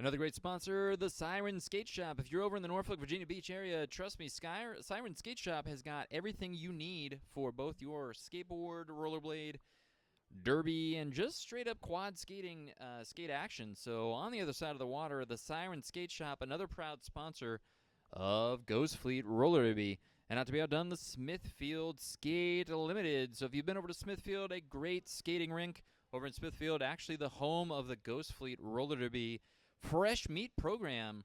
Speaker 1: Another great sponsor, the Siren Skate Shop. If you're over in the Norfolk, Virginia Beach area, trust me, Siren Skate Shop has got everything you need for both your skateboard, rollerblade, derby, and just straight-up quad skating skate action. So on the other side of the water, the Siren Skate Shop, another proud sponsor of Ghost Fleet Roller Derby. And not to be outdone, the Smithfield Skate Limited. So if you've been over to Smithfield, a great skating rink over in Smithfield, actually the home of the Ghost Fleet Roller Derby Fresh Meat Program.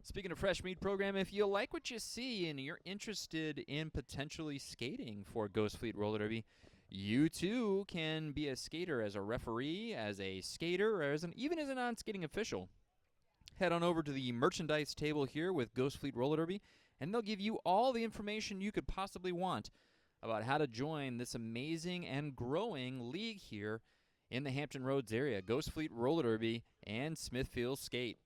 Speaker 1: Speaking of Fresh Meat Program, if you like what you see and you're interested in potentially skating for Ghost Fleet Roller Derby, you too can be a skater as a referee, as a skater, or even as a non-skating official. Head on over to the merchandise table here with Ghost Fleet Roller Derby, and they'll give you all the information you could possibly want about how to join this amazing and growing league here in the Hampton Roads area. Ghost Fleet Roller Derby and Smithfield Skate.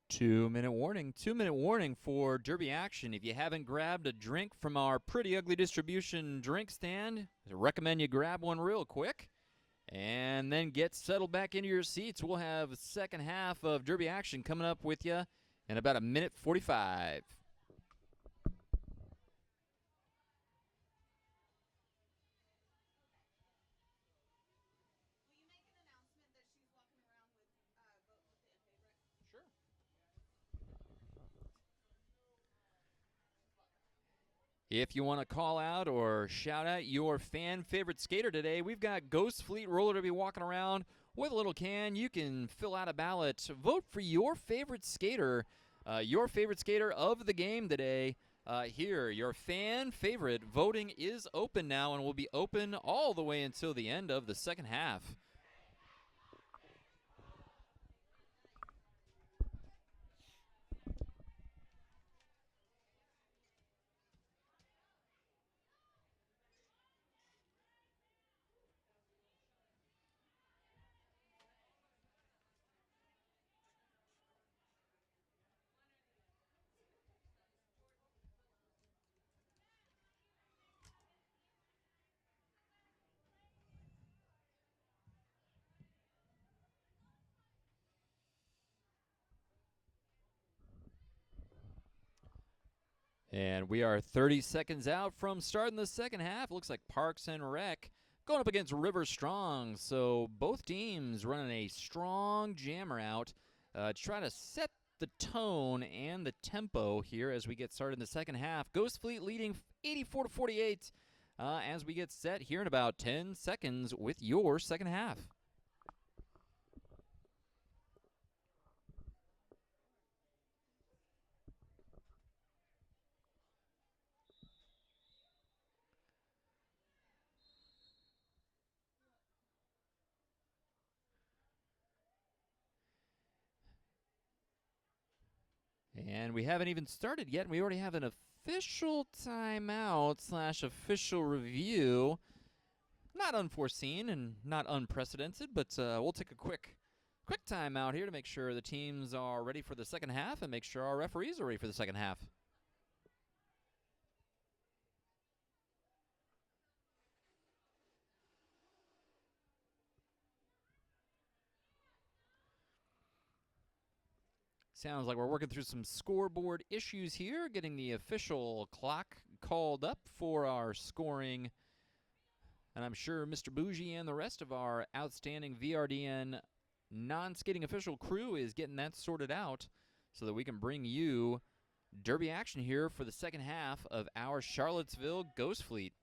Speaker 1: Two-minute warning for Derby action. If you haven't grabbed a drink from our Pretty Ugly Distribution drink stand, I recommend you grab one real quick and then get settled back into your seats. We'll have the second half of Derby action coming up with you in about 1:45. If you want to call out or shout out your fan favorite skater today, we've got Ghost Fleet Roller Derby walking around with a little can. You can fill out a ballot. Vote for your favorite skater of the game today. Here, your fan favorite. Voting is open now and will be open all the way until the end of the second half. And we are 30 seconds out from starting the second half. Looks like Parks and Rec going up against River Strong. So both teams running a strong jammer out to try to set the tone and the tempo here as we get started in the second half. Ghost Fleet leading 84-48 as we get set here in about 10 seconds with your second half. And we haven't even started yet, and we already have an official timeout / official review. Not unforeseen and not unprecedented, but we'll take a quick timeout here to make sure the teams are ready for the second half and make sure our referees are ready for the second half. Sounds like we're working through some scoreboard issues here, getting the official clock called up for our scoring. And I'm sure Mr. Bougie and the rest of our outstanding VRDN non-skating official crew is getting that sorted out so that we can bring you derby action here for the second half of our Charlottesville Ghost Fleet.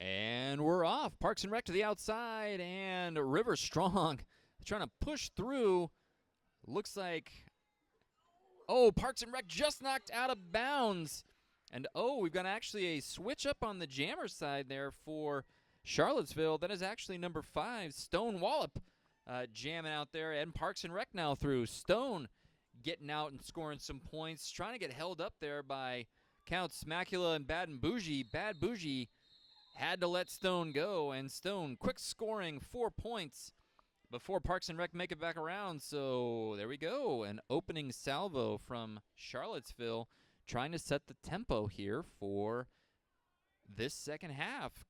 Speaker 1: And we're off. Parks and Rec to the outside, and River Strong trying to push through. Looks like, Parks and Rec just knocked out of bounds. And we've got actually a switch up on the jammer side there for Charlottesville. That is actually number 5, Stone Wallop, jamming out there, and Parks and Rec now through. Stone getting out and scoring some points, trying to get held up there by Counts Macula and Bad and Bougie. Bad Bougie had to let Stone go, and Stone quick scoring 4 points before Parks and Rec make it back around. So there we go, an opening salvo from Charlottesville, trying to set the tempo here for this second half.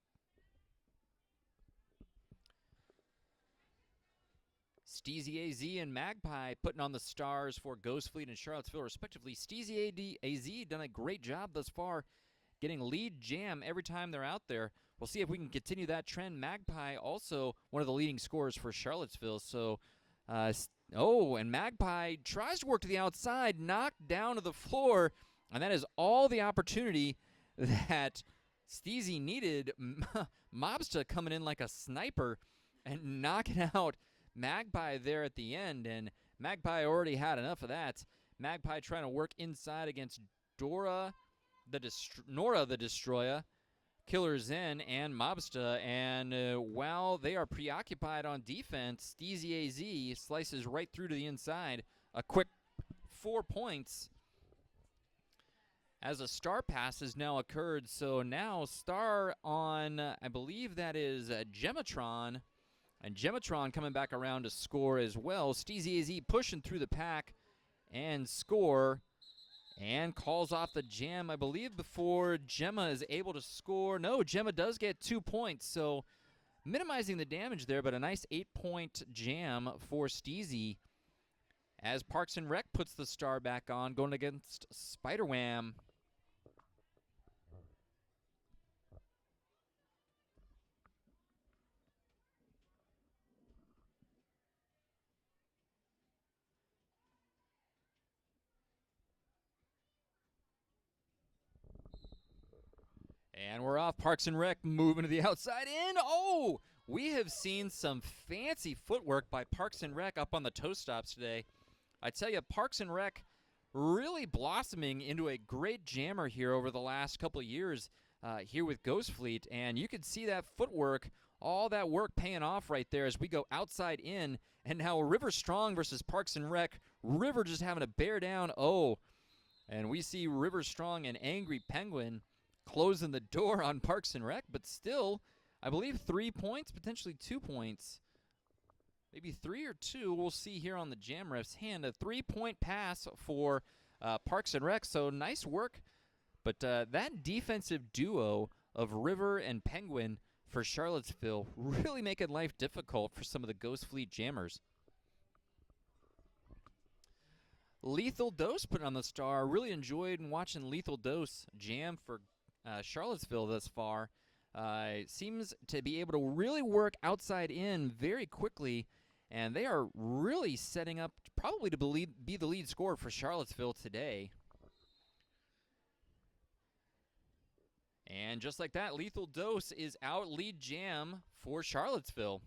Speaker 1: Steezy AZ and Magpie putting on the stars for Ghost Fleet and Charlottesville respectively. Steezy AZ done a great job thus far, getting lead jam every time they're out there. We'll see if we can continue that trend. Magpie also one of the leading scorers for Charlottesville. So, and Magpie tries to work to the outside, knocked down to the floor, and that is all the opportunity that Steezy needed. Mobsta coming in like a sniper and knocking out Magpie there at the end, and Magpie already had enough of that. Magpie trying to work inside against Nora the Destroyer, Killer Zen, and Mobsta, and while they are preoccupied on defense, Steezy AZ slices right through to the inside. A quick 4 points as a star pass has now occurred. So now star on, I believe that is Gematron, and Gematron coming back around to score as well. Steezy AZ pushing through the pack and score, and calls off the jam, I believe, before Gemma is able to score. No, Gemma does get 2 points, so minimizing the damage there, but a nice 8-point jam for Steezy as Parks and Rec puts the star back on, going against Spider Wham. And we're off. Parks and Rec moving to the outside in. We have seen some fancy footwork by Parks and Rec up on the toe stops today. I tell you, Parks and Rec really blossoming into a great jammer here over the last couple of years here with Ghost Fleet. And you can see that footwork, all that work paying off right there as we go outside in. And now River Strong versus Parks and Rec. River just having to bear down. And we see River Strong and Angry Penguin closing the door on Parks and Rec, but still, I believe 3 points, potentially 2 points. maybe 3 or 2. We'll see here on the Jam ref's hand. A 3-point pass for Parks and Rec. So nice work. But that defensive duo of River and Penguin for Charlottesville really making life difficult for some of the Ghost Fleet Jammers. Lethal Dose put on the star. Really enjoyed watching Lethal Dose jam for Charlottesville thus far. Seems to be able to really work outside in very quickly, and they are really setting up probably to be the lead scorer for Charlottesville today. And just like that, Lethal Dose is out lead jam for Charlottesville.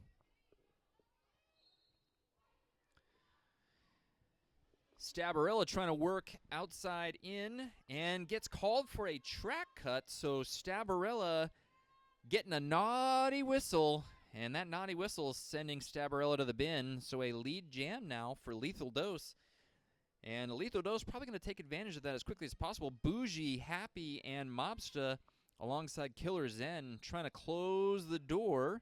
Speaker 1: Stabarella trying to work outside in and gets called for a track cut. So Stabarella getting a naughty whistle, and that naughty whistle is sending Stabarella to the bin. So a lead jam now for Lethal Dose. And Lethal Dose probably going to take advantage of that as quickly as possible. Bougie, Happy, and Mobsta alongside Killer Zen trying to close the door.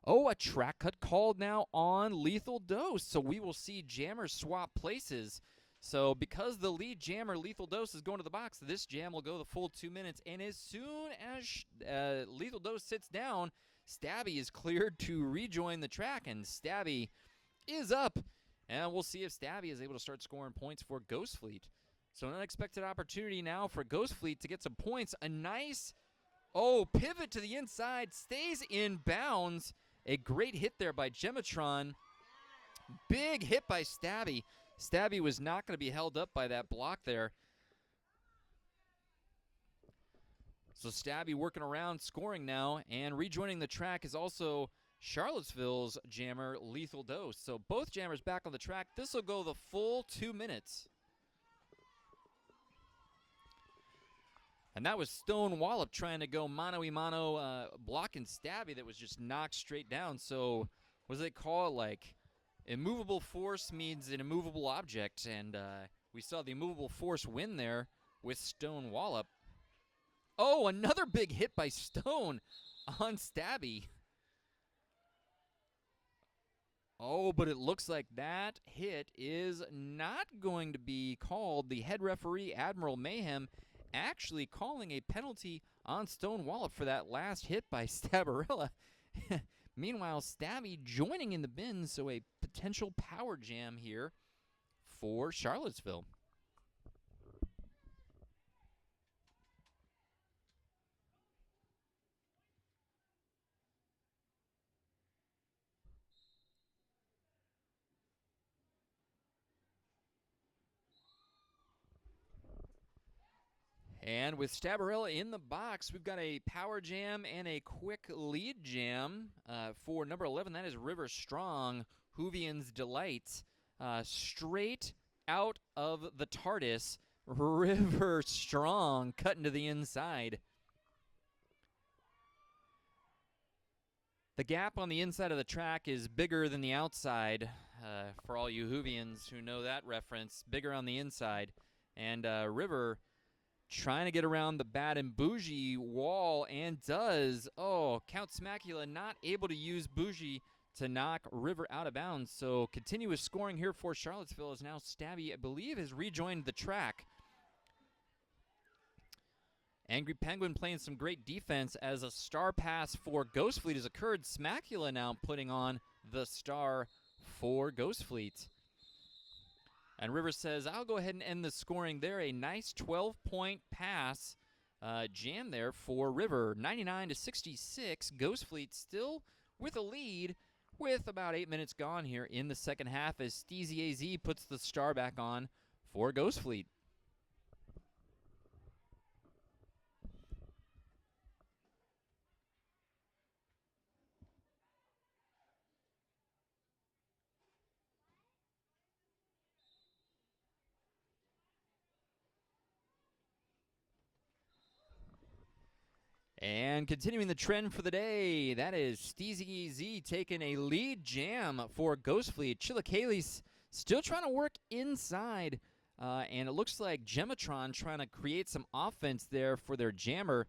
Speaker 1: Oh, a track cut called now on Lethal Dose. So we will see jammers swap places. So because the lead jammer, Lethal Dose, is going to the box, this jam will go the full 2 minutes. And as soon as Lethal Dose sits down, Stabby is cleared to rejoin the track. And Stabby is up. And we'll see if Stabby is able to start scoring points for Ghost Fleet. So an unexpected opportunity now for Ghost Fleet to get some points. A nice, pivot to the inside. Stays in bounds. A great hit there by Gematron. Big hit by Stabby. Stabby was not going to be held up by that block there. So Stabby working around, scoring now, and rejoining the track is also Charlottesville's jammer, Lethal Dose. So both jammers back on the track. This will go the full 2 minutes. And that was Stone Wallop trying to go mano-y-mano blocking Stabby that was just knocked straight down. So what do they call it? Like immovable force means an immovable object. And we saw the immovable force win there with Stone Wallop. Oh, another big hit by Stone on Stabby. Oh, but it looks like that hit is not going to be called. The head referee, Admiral Mayhem, actually calling a penalty on Stone Wallop for that last hit by Stabarella. Meanwhile, Stabby joining in the bin, so a potential power jam here for Charlottesville. And with Stabarella in the box, we've got a power jam and a quick lead jam for number 11. That is River Strong, Hoovian's Delight. Straight out of the TARDIS, River Strong cutting to the inside. The gap on the inside of the track is bigger than the outside. For all you Hoovians who know that reference, bigger on the inside. And River trying to get around the Bad and Bougie wall, and does. Oh, Count Smacula not able to use Bougie to knock River out of bounds. So continuous scoring here for Charlottesville as now Stabby, I believe, has rejoined the track. Angry Penguin playing some great defense as a star pass for Ghost Fleet has occurred. Smacula now putting on the star for Ghost Fleet. And River says, I'll go ahead and end the scoring there. A nice 12-point pass jam there for River. 99-66. Ghost Fleet still with a lead with about 8 minutes gone here in the second half as Steezy AZ puts the star back on for Ghost Fleet. And continuing the trend for the day, that is Steezy Z taking a lead jam for Ghost Fleet. Chilacalis still trying to work inside, and it looks like Gematron trying to create some offense there for their jammer.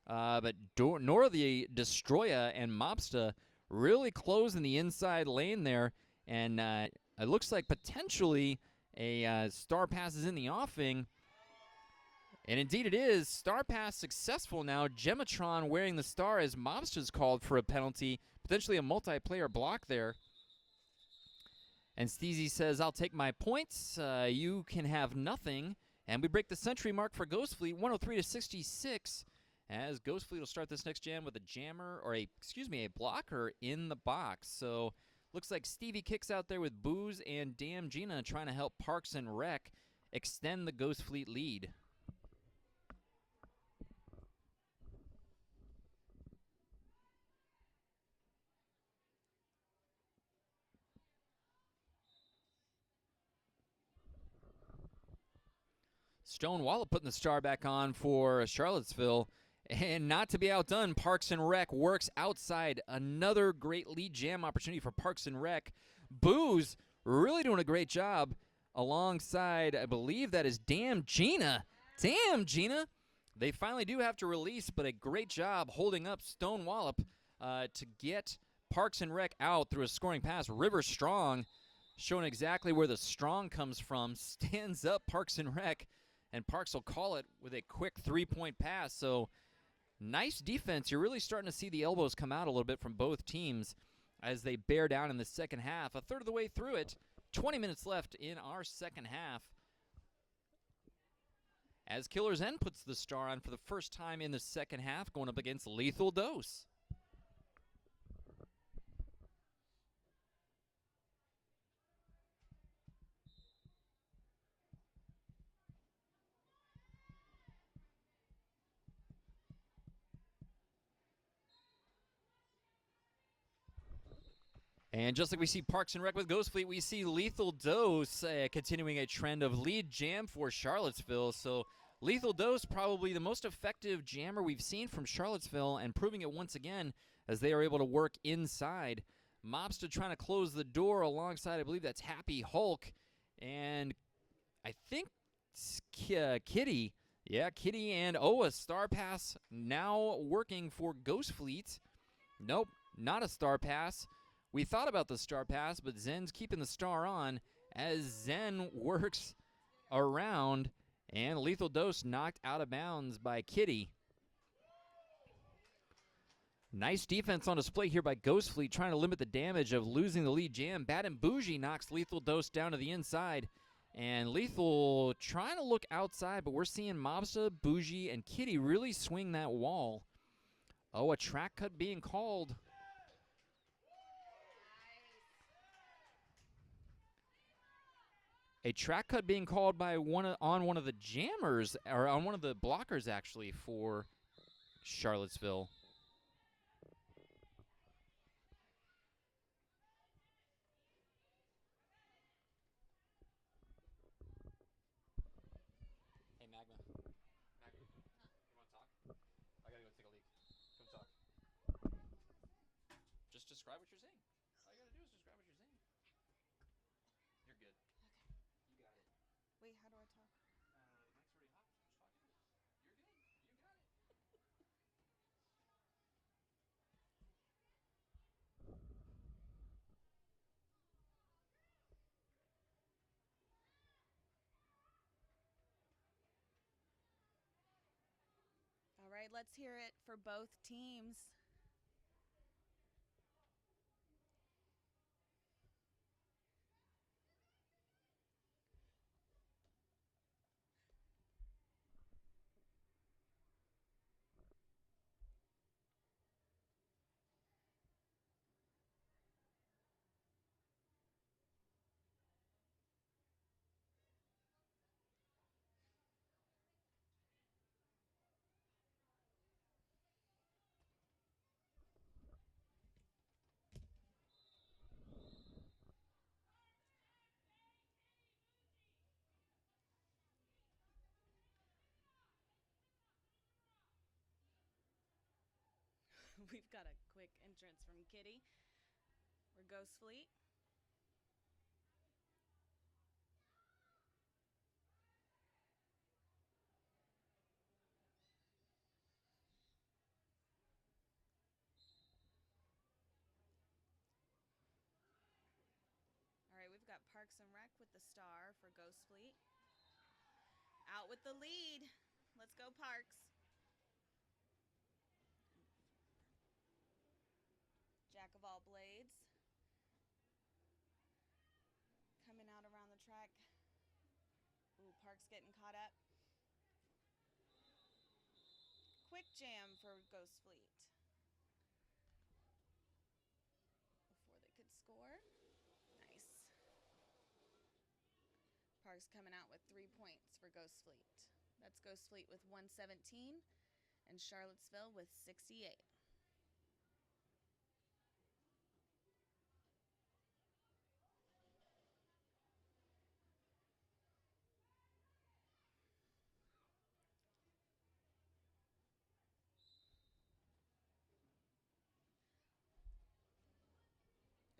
Speaker 1: But Nora the Destroyer and Mobsta really closing the inside lane there, and it looks like potentially a star pass is in the offing. And indeed it is. Star pass successful now. Gematron wearing the star as Mobster's called for a penalty. Potentially a multiplayer block there. And Steezy says, I'll take my points. You can have nothing. And we break the century mark for Ghost Fleet, 103-66. As Ghost Fleet will start this next jam with a jammer, or a blocker in the box. So looks like Stevie kicks out there with Booze and Damn Gina trying to help Parks and Rec extend the Ghost Fleet lead. Stone Wallop putting the star back on for Charlottesville. And not to be outdone, Parks and Rec works outside. Another great lead jam opportunity for Parks and Rec. Booze really doing a great job alongside, I believe that is Damn Gina. Damn Gina. They finally do have to release, but a great job holding up Stone Wallop to get Parks and Rec out through a scoring pass. River Strong showing exactly where the strong comes from. Stands up Parks and Rec. And Parks will call it with a quick three-point pass. So nice defense. You're really starting to see the elbows come out a little bit from both teams as they bear down in the second half. A third of the way through it, 20 minutes left in our second half. As Killer's End puts the star on for the first time in the second half, going up against Lethal Dose. And just like we see Parks and Rec with Ghost Fleet, we see Lethal Dose continuing a trend of lead jam for Charlottesville. So Lethal Dose, probably the most effective jammer we've seen from Charlottesville, and proving it once again as they are able to work inside. Mobster trying to close the door alongside, I believe that's Happy Hulk. And I think Kitty. Yeah, Kitty and a star pass now working for Ghost Fleet. Nope, not a star pass. We thought about the star pass, but Zen's keeping the star on as Zen works around, and Lethal Dose knocked out of bounds by Kitty. Nice defense on display here by Ghost Fleet, trying to limit the damage of losing the lead jam. Bad and Bougie knocks Lethal Dose down to the inside, and Lethal trying to look outside, but we're seeing Mobster, Bougie, and Kitty really swing that wall. Oh, a track cut being called. A track cut being called by on one of the jammers, or on one of the blockers, actually, for Charlottesville. Hey, Magma. Magma, you want to talk? I gotta go take a leak. Come talk. Just describe what you're saying. All you gotta do is describe what you're saying. You're good. Okay. You got it.
Speaker 2: Wait, how do I talk?
Speaker 1: Mike's already hot. Just talk into it. You're good. You got it.
Speaker 2: All right, let's hear it for both teams. We've got a quick entrance from Kitty. We're Ghost Fleet. Parks and Rec with the star for Ghost Fleet. Out with the lead. Let's go, Parks. Jack of all blades. Coming out around the track. Ooh, Parks getting caught up. Quick jam for Ghost Fleet. Before they could score. Nice. Parks coming out with 3 points for Ghost Fleet. That's Ghost Fleet with 117 and Charlottesville with 68.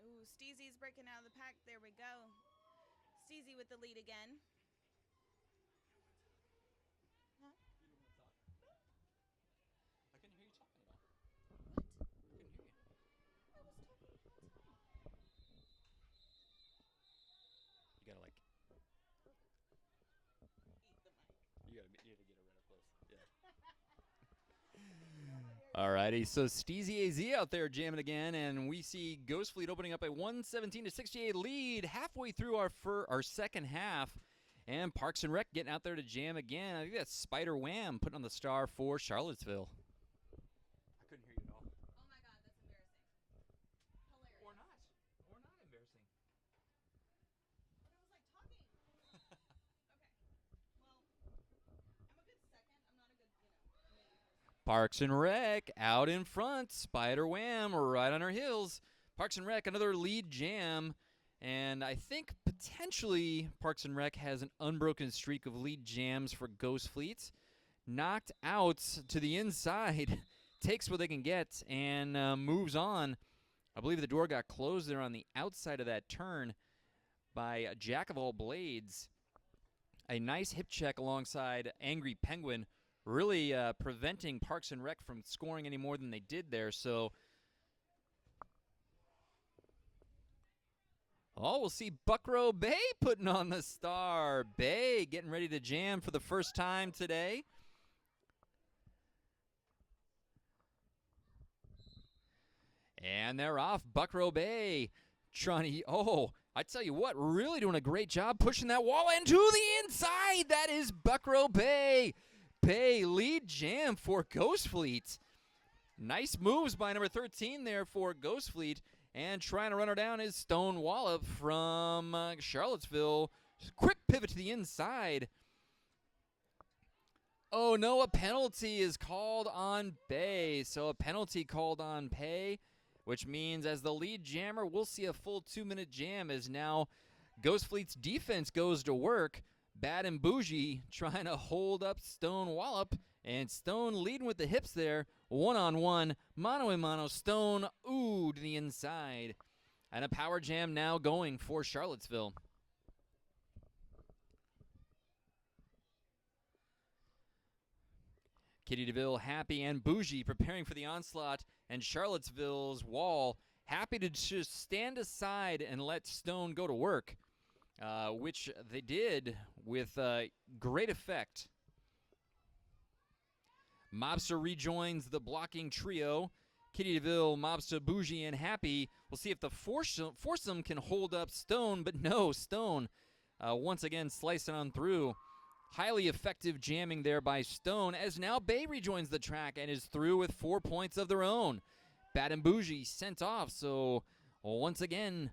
Speaker 2: Ooh, Steezy's breaking out of the pack. There we go. Steezy with the lead again. Huh?
Speaker 1: I couldn't hear you talking at all.
Speaker 2: What?
Speaker 1: I couldn't hear you.
Speaker 2: I was talking the whole time.
Speaker 1: You gotta like.
Speaker 2: Eat the mic.
Speaker 1: You gotta get it right up close. Yeah. Alrighty, so Steezy AZ out there jamming again, and we see Ghost Fleet opening up a 117-68 lead halfway through our second half, and Parks and Rec getting out there to jam again. I think that's Spider Wham putting on the star for Charlottesville. I couldn't hear you at all.
Speaker 2: Oh my God, that's embarrassing. Hilarious.
Speaker 1: Or not embarrassing.
Speaker 2: But it was like talking. Okay. Well, I'm a good second. I'm not a good, main person.
Speaker 1: Parks and Rec out in front. Spider Wham right on her heels. Parks and Rec, another lead jam. And I think potentially Parks and Rec has an unbroken streak of lead jams for Ghost Fleet. Knocked out to the inside. Takes what they can get and moves on. I believe the door got closed there on the outside of that turn by Jack of all blades. A nice hip check alongside Angry Penguin, really preventing Parks and Rec from scoring any more than they did there. So, we'll see Buckrow Bay putting on the star. Bay getting ready to jam for the first time today. And they're off. Buckrow Bay trying to, I tell you what, really doing a great job pushing that wall into the inside. That is Buckrow Bay. Bay lead jam for Ghost Fleet. Nice moves by number 13 there for Ghost Fleet. And trying to run her down is Stone Wallop from Charlottesville. Quick pivot to the inside. Oh no, a penalty is called on Bay. So a penalty called on Bay, which means as the lead jammer, we'll see a full 2-minute jam as now Ghost Fleet's defense goes to work. Bad and Bougie trying to hold up Stone Wallop, and Stone leading with the hips there. One-on-one, mano a mano, Stone, to the inside. And a power jam now going for Charlottesville. Kitty DeVille happy and Bougie preparing for the onslaught, and Charlottesville's wall happy to just stand aside and let Stone go to work, which they did with great effect. Mobster rejoins the blocking trio. Kitty DeVille, Mobster, Bougie, and Happy. We'll see if the foursome can hold up Stone, but no, Stone once again slicing on through. Highly effective jamming there by Stone, as now Bay rejoins the track and is through with 4 points of their own. Bad and Bougie sent off, so once again,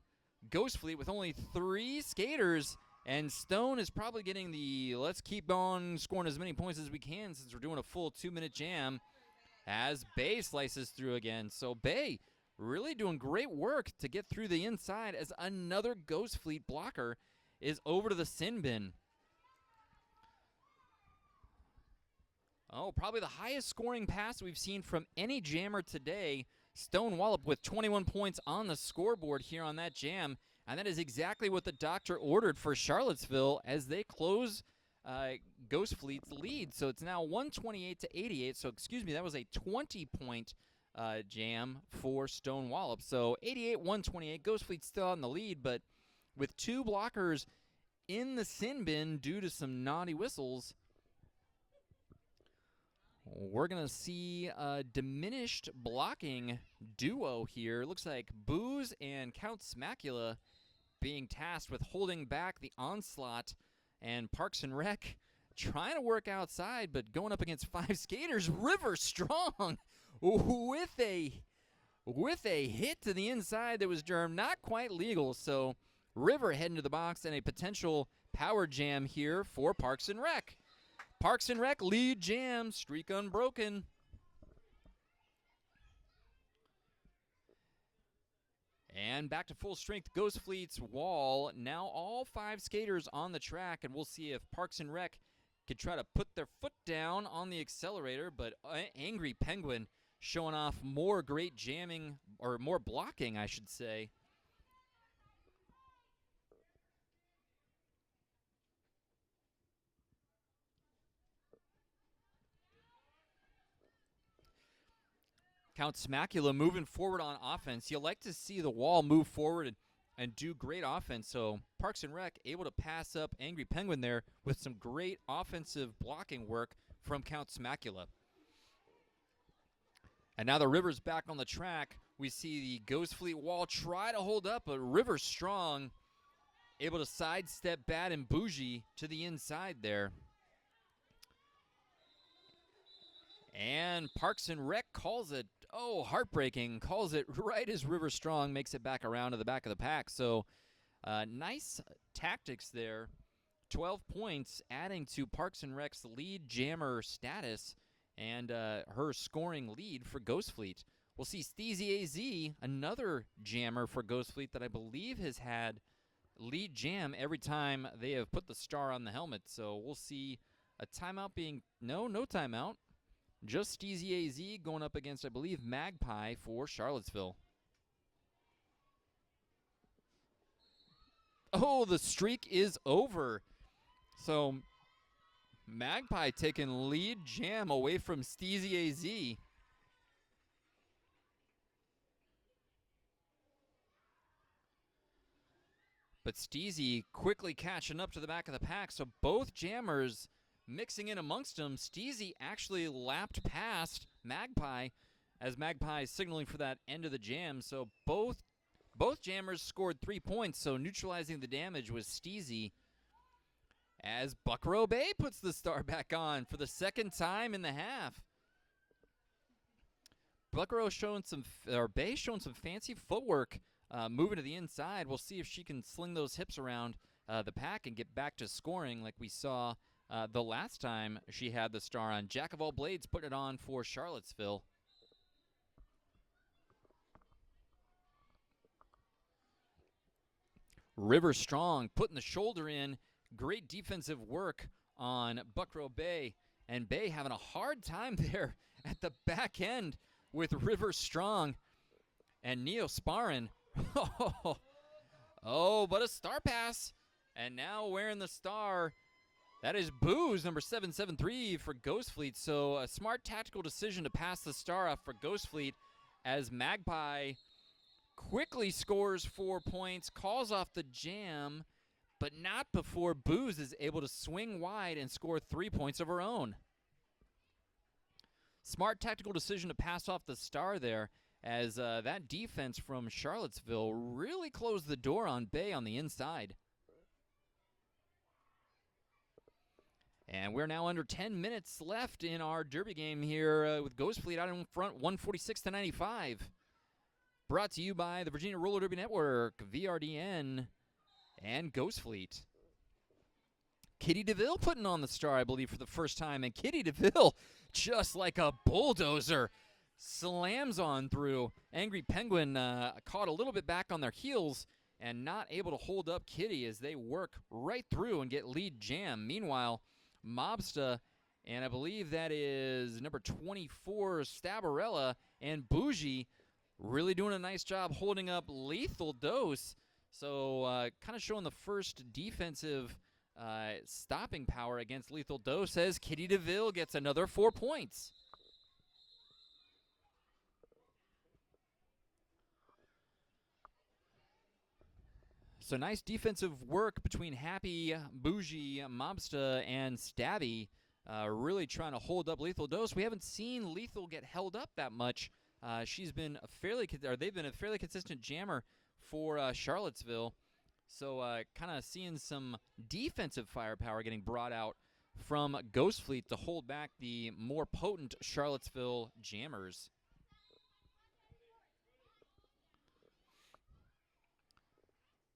Speaker 1: Ghost Fleet with only 3 skaters, and Stone is probably getting the let's keep on scoring as many points as we can since we're doing a full 2-minute jam as Bay slices through again. So Bay really doing great work to get through the inside as another Ghost Fleet blocker is over to the sin bin. Probably the highest scoring pass we've seen from any jammer today. Stone Wallop with 21 points on the scoreboard here on that jam. And that is exactly what the doctor ordered for Charlottesville as they close Ghost Fleet's lead. So it's now 128-88. So, excuse me, that was a 20-point jam for Stone Wallop. So 88-128. Ghost Fleet still on the lead, but with 2 blockers in the sin bin due to some naughty whistles. We're going to see a diminished blocking duo here. Looks like Booze and Count Smacula being tasked with holding back the onslaught, and Parks and Rec trying to work outside, but going up against 5 skaters. River Strong with a hit to the inside that was germed, not quite legal. So River heading to the box and a potential power jam here for Parks and Rec. Parks and Rec lead jam, streak unbroken. And back to full strength, Ghost Fleet's wall. Now all 5 skaters on the track, and we'll see if Parks and Rec could try to put their foot down on the accelerator, but Angry Penguin showing off more great jamming, or more blocking, I should say. Count Smacula moving forward on offense. You'll like to see the wall move forward and do great offense. So Parks and Rec able to pass up Angry Penguin there with some great offensive blocking work from Count Smacula. And now the River's back on the track. We see the Ghost Fleet wall try to hold up, but River Strong able to sidestep Bad and Bougie to the inside there. And Parks and Rec calls it, heartbreaking, calls it right as River Strong makes it back around to the back of the pack. So nice tactics there. 12 points adding to Parks and Rec's lead jammer status and her scoring lead for Ghost Fleet. We'll see Steezy AZ, another jammer for Ghost Fleet that I believe has had lead jam every time they have put the star on the helmet. So we'll see a timeout being, no timeout. Just Steezy AZ going up against, I believe, Magpie for Charlottesville. Oh, the streak is over. So Magpie taking lead jam away from Steezy AZ. But Steezy quickly catching up to the back of the pack. So both jammers mixing in amongst them. Steezy actually lapped past Magpie as Magpie is signaling for that end of the jam. So both jammers scored 3 points, so neutralizing the damage was Steezy. As Buckrow Bay puts the star back on for the second time in the half. Buckrow showing some, or Bay showing some fancy footwork, moving to the inside. We'll see if she can sling those hips around the pack and get back to scoring like we saw the last time she had the star on. Jack of all blades putting it on for Charlottesville. River Strong putting the shoulder in. Great defensive work on Buckrow Bay. And Bay having a hard time there at the back end with River Strong and Neosporin. Oh, but a star pass. And now wearing the star, that is Booze, number 773 for Ghost Fleet. So a smart tactical decision to pass the star off for Ghost Fleet as Magpie quickly scores 4 points, calls off the jam, but not before Booze is able to swing wide and score 3 points of her own. Smart tactical decision to pass off the star there as that defense from Charlottesville really closed the door on Bay on the inside. And we're now under 10 minutes left in our derby game here with Ghost Fleet out in front, 146-95. Brought to you by the Virginia Roller Derby Network, VRDN, and Ghost Fleet. Kitty DeVille putting on the star, I believe, for the first time. And Kitty DeVille, just like a bulldozer, slams on through. Angry Penguin caught a little bit back on their heels and not able to hold up Kitty as they work right through and get lead jam. Meanwhile, Mobsta, and I believe that is number 24, Stabarella, and Bougie really doing a nice job holding up Lethal Dose. So kind of showing the first defensive stopping power against Lethal Dose as Kitty DeVille gets another 4 points. So nice defensive work between Happy, Bougie, Mobsta, and Stabby. Really trying to hold up Lethal Dose. We haven't seen Lethal get held up that much. They've been a fairly consistent jammer for Charlottesville. So kind of seeing some defensive firepower getting brought out from Ghost Fleet to hold back the more potent Charlottesville jammers.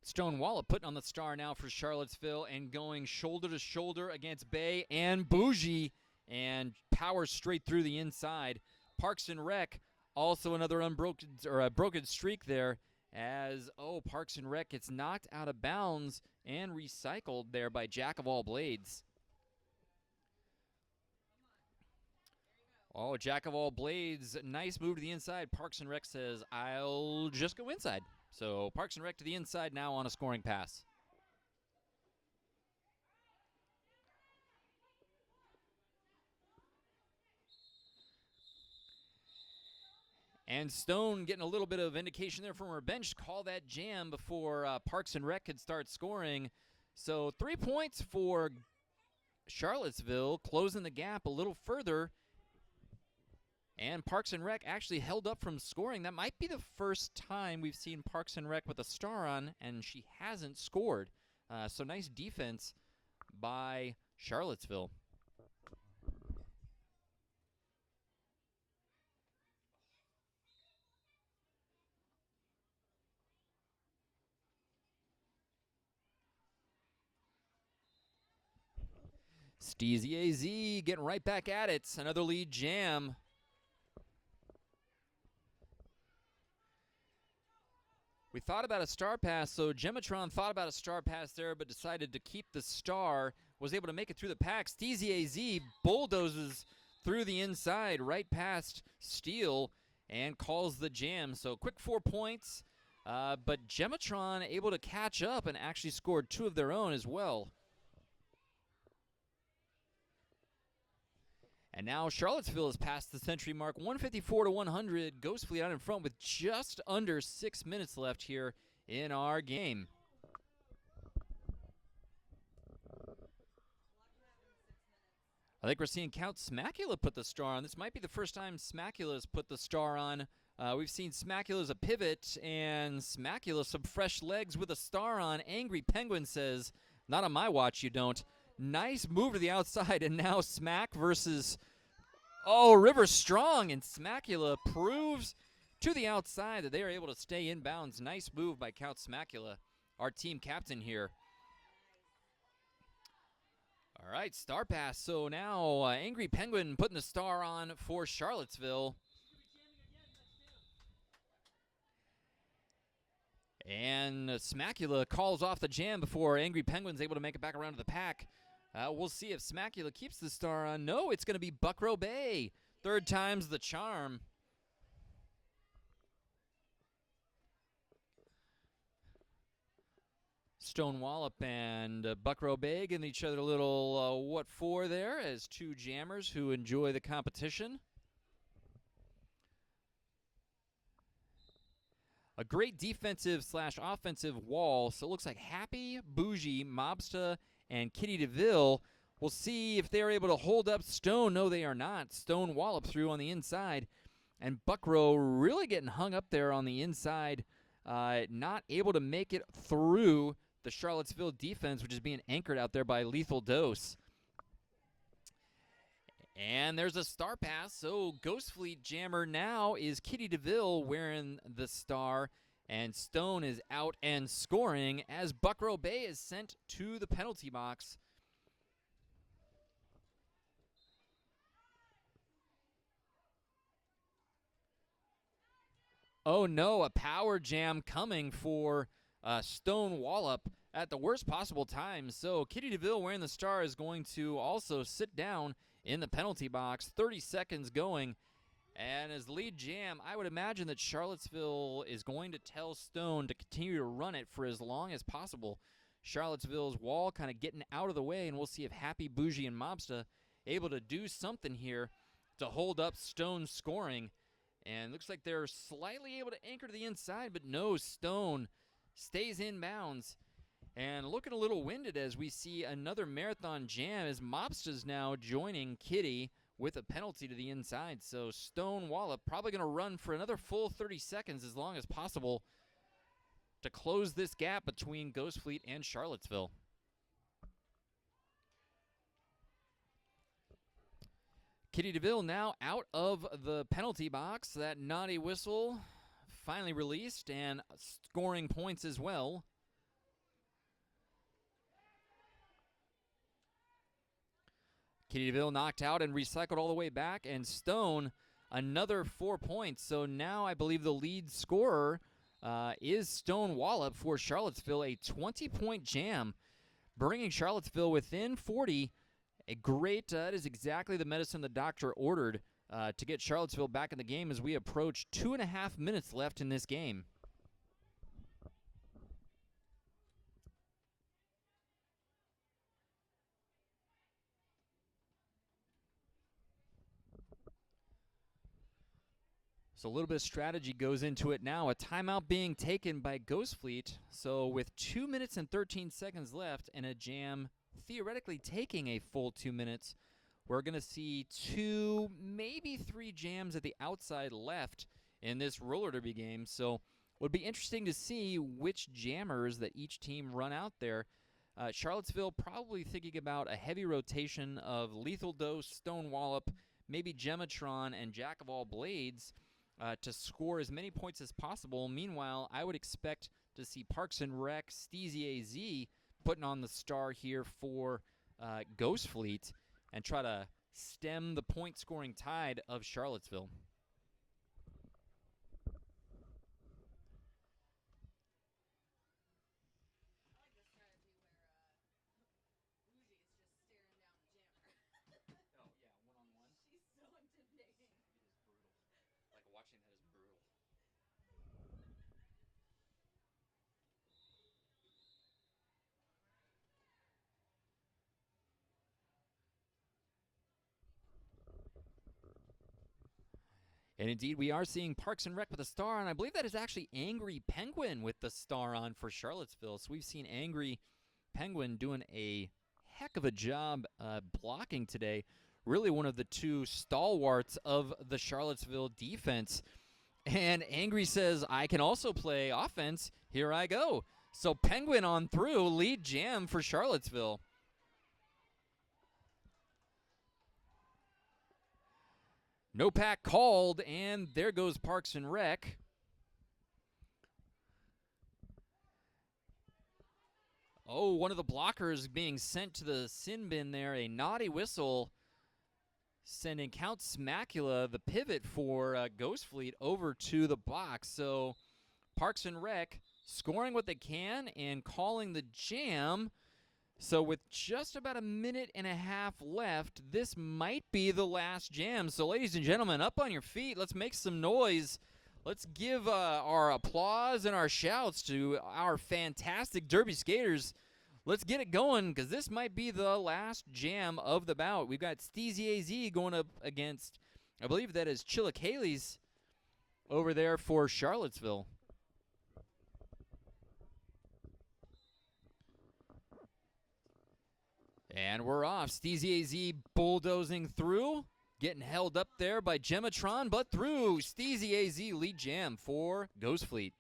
Speaker 1: Stone Wallop putting on the star now for Charlottesville and going shoulder to shoulder against Bay and Bougie and power straight through the inside. Parks and Rec, also another broken streak there as, Parks and Rec gets knocked out of bounds and recycled there by Jack of All Blades. Jack of All Blades, nice move to the inside. Parks and Rec says, I'll just go inside. So Parks and Rec to the inside now on a scoring pass. And Stone getting a little bit of indication there from her bench. Call that jam before Parks and Rec could start scoring. So 3 points for Charlottesville, closing the gap a little further. And Parks and Rec actually held up from scoring. That might be the first time we've seen Parks and Rec with a star on, and she hasn't scored. So nice defense by Charlottesville. Steezy AZ getting right back at it. Another lead jam. We thought about a star pass, so Gematron thought about a star pass there, but decided to keep the star. Was able to make it through the pack. Steezy AZ bulldozes through the inside, right past Steel, and calls the jam. So quick 4 points, but Gematron able to catch up and actually scored 2 of their own as well. And now Charlottesville has passed the century mark, 154-100. Ghost Fleet out in front with just under 6 minutes left here in our game. I think we're seeing Count Smackula put the star on. This might be the first time Smackula's put the star on. We've seen Smackula as a pivot, and Smackula some fresh legs with a star on. Angry Penguin says, not on my watch, you don't. Nice move to the outside, and now Smack versus, River Strong, and Smackula proves to the outside that they are able to stay inbounds. Nice move by Count Smackula, our team captain here. All right, star pass. So now Angry Penguin putting the star on for Charlottesville. And Smackula calls off the jam before Angry Penguin's able to make it back around to the pack. We'll see if Smackula keeps the star on. No, it's going to be Buckrow Bay. Third time's the charm. Stone Wallop and Buckrow Bay giving each other a little what for there as two jammers who enjoy the competition. A great defensive/offensive wall. So it looks like Happy, Bougie, Mobsta, and Kitty DeVille. We'll see if they're able to hold up Stone. No, they are not. Stone Wallop through on the inside. And Buckrow really getting hung up there on the inside. Not able to make it through the Charlottesville defense, which is being anchored out there by Lethal Dose. And there's a star pass, so Ghost Fleet jammer now is Kitty DeVille wearing the star, and Stone is out and scoring as Buckrow Bay is sent to the penalty box. Oh no, a power jam coming for Stone Wallop at the worst possible time. So Kitty DeVille wearing the star is going to also sit down in the penalty box. 30 seconds going. And as lead jam, I would imagine that Charlottesville is going to tell Stone to continue to run it for as long as possible. Charlottesville's wall kind of getting out of the way, and we'll see if Happy, Bougie, and Mobsta able to do something here to hold up Stone's scoring. And looks like they're slightly able to anchor to the inside, but no, Stone stays in bounds And looking a little winded as we see another marathon jam as Mobsta's now joining Kitty with a penalty to the inside. So Stone Wallop probably going to run for another full 30 seconds as long as possible to close this gap between Ghost Fleet and Charlottesville. Kitty DeVille now out of the penalty box. That naughty whistle finally released and scoring points as well. Kitty DeVille knocked out and recycled all the way back, and Stone another 4 points. So now I believe the lead scorer is Stone Wallop for Charlottesville, a 20-point jam, bringing Charlottesville within 40. A great, that is exactly the medicine the doctor ordered to get Charlottesville back in the game as we approach 2.5 minutes left in this game. So a little bit of strategy goes into it now. A timeout being taken by Ghost Fleet. So with 2 minutes and 13 seconds left and a jam theoretically taking a full 2 minutes, we're going to see 2, maybe 3 jams at the outside left in this roller derby game. So it would be interesting to see which jammers that each team run out there. Charlottesville probably thinking about a heavy rotation of Lethal Dose, Stone Wallop, maybe Gematron, and Jack of All Blades to score as many points as possible. Meanwhile, I would expect to see Parks and Rec, Steezy AZ putting on the star here for Ghost Fleet and try to stem the point-scoring tide of Charlottesville. Watching that is brutal. And indeed, we are seeing Parks and Rec with a star, and I believe that is actually Angry Penguin with the star on for Charlottesville. So we've seen Angry Penguin doing a heck of a job blocking today. Really one of the two stalwarts of the Charlottesville defense. And Angry says, I can also play offense. Here I go. So Penguin on through, lead jam for Charlottesville. No pack called, and there goes Parks and Rec. Oh, one of the blockers being sent to the sin bin there. A naughty whistle sending Count Smacula, the pivot for Ghost Fleet, over to the box. So Parks and Rec scoring what they can and calling the jam. So with just about a minute and a half left, this might be the last jam. So ladies and gentlemen, up on your feet, let's make some noise. Let's give our applause and our shouts to our fantastic derby skaters. Let's get it going, because this might be the last jam of the bout. We've got Steezy AZ going up against, I believe that is Chilacalis over there for Charlottesville. And we're off. Steezy AZ bulldozing through. Getting held up there by Gematron, but through. Steezy AZ lead jam for Ghost Fleet.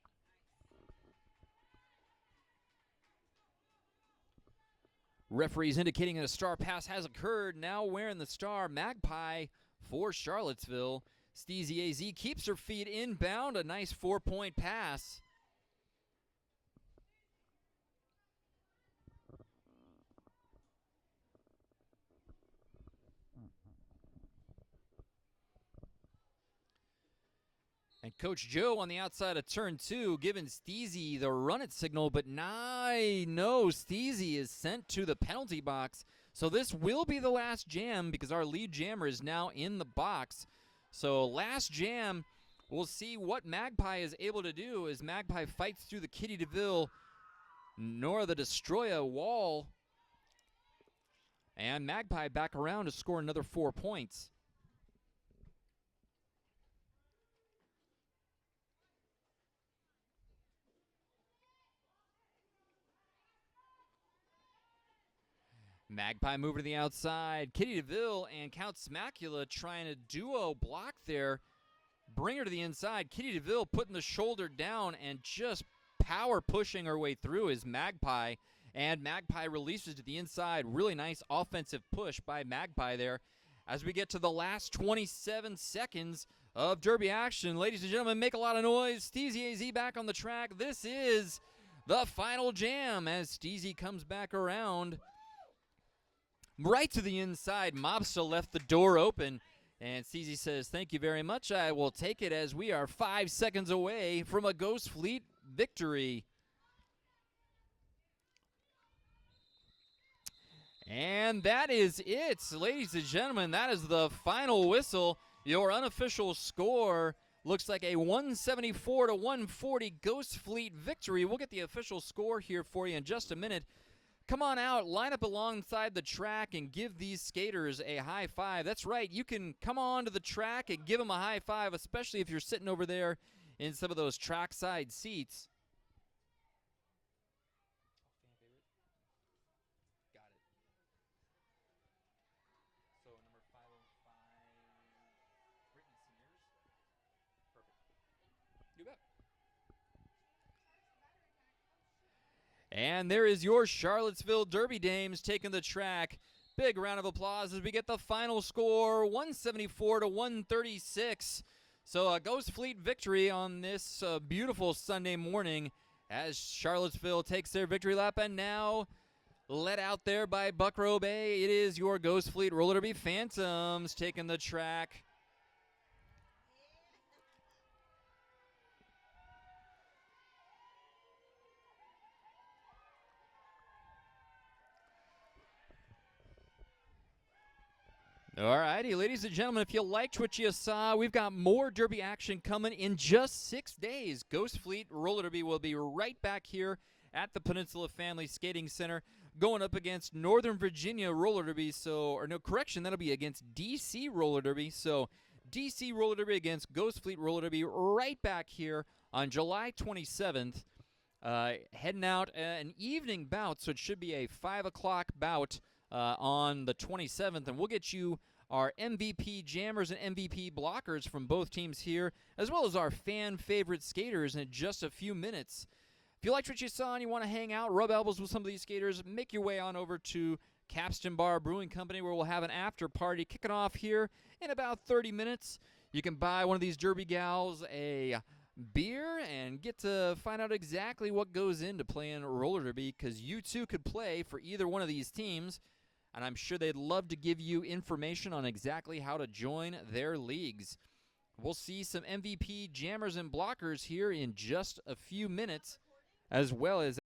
Speaker 1: Referees indicating that a star pass has occurred. Now wearing the star, Magpie for Charlottesville. Steezy AZ keeps her feet inbound. A nice 4-point pass. And Coach Joe on the outside of turn 2 giving Steezy the run it signal, but no, Steezy is sent to the penalty box. So this will be the last jam because our lead jammer is now in the box. So last jam, we'll see what Magpie is able to do as Magpie fights through the Kitty DeVille Nora the Destroyer wall. And Magpie back around to score another 4 points. Magpie moving to the outside. Kitty DeVille and Count Smacula trying a duo block there. Bring her to the inside. Kitty DeVille putting the shoulder down and just power pushing her way through is Magpie. And Magpie releases to the inside. Really nice offensive push by Magpie there. As we get to the last 27 seconds of Derby action, ladies and gentlemen, make a lot of noise. Steezy AZ back on the track. This is the final jam as Steezy comes back around. Right to the inside. Mobster left the door open. And Steezy says, thank you very much. I will take it as we are 5 seconds away from a Ghost Fleet victory. And that is it, ladies and gentlemen. That is the final whistle. Your unofficial score looks like a 174 to 140 Ghost Fleet victory. We'll get the official score here for you in just a minute. Come on out, line up alongside the track, and give these skaters a high five. That's right, you can come on to the track and give them a high five, especially if you're sitting over there in some of those trackside seats. Got it. So number 505, Brittany Sears. Perfect. You bet. And there is your Charlottesville Derby Dames taking the track. Big round of applause as we get the final score, 174 to 136. So a Ghost Fleet victory on this beautiful Sunday morning as Charlottesville takes their victory lap. And now, led out there by Buckrow Bay, it is your Ghost Fleet Roller Derby Phantoms taking the track. All righty, ladies and gentlemen, if you liked what you saw, we've got more Derby action coming in just 6 days. Ghost Fleet Roller Derby will be right back here at the Peninsula Family Skating Center, going up against Northern Virginia Roller Derby. That'll be against DC Roller Derby. So DC Roller Derby against Ghost Fleet Roller Derby right back here on July 27th. Heading out an evening bout, so it should be a 5 o'clock bout on the 27th, and we'll get you our MVP jammers and MVP blockers from both teams here, as well as our fan favorite skaters in just a few minutes. If you liked what you saw and you want to hang out, rub elbows with some of these skaters, make your way on over to Capstan Bar Brewing Company, where we'll have an after party kicking off here in about 30 minutes. You can buy one of these Derby gals a beer and get to find out exactly what goes into playing roller derby, because you too could play for either one of these teams. And I'm sure they'd love to give you information on exactly how to join their leagues. We'll see some MVP jammers and blockers here in just a few minutes, as well as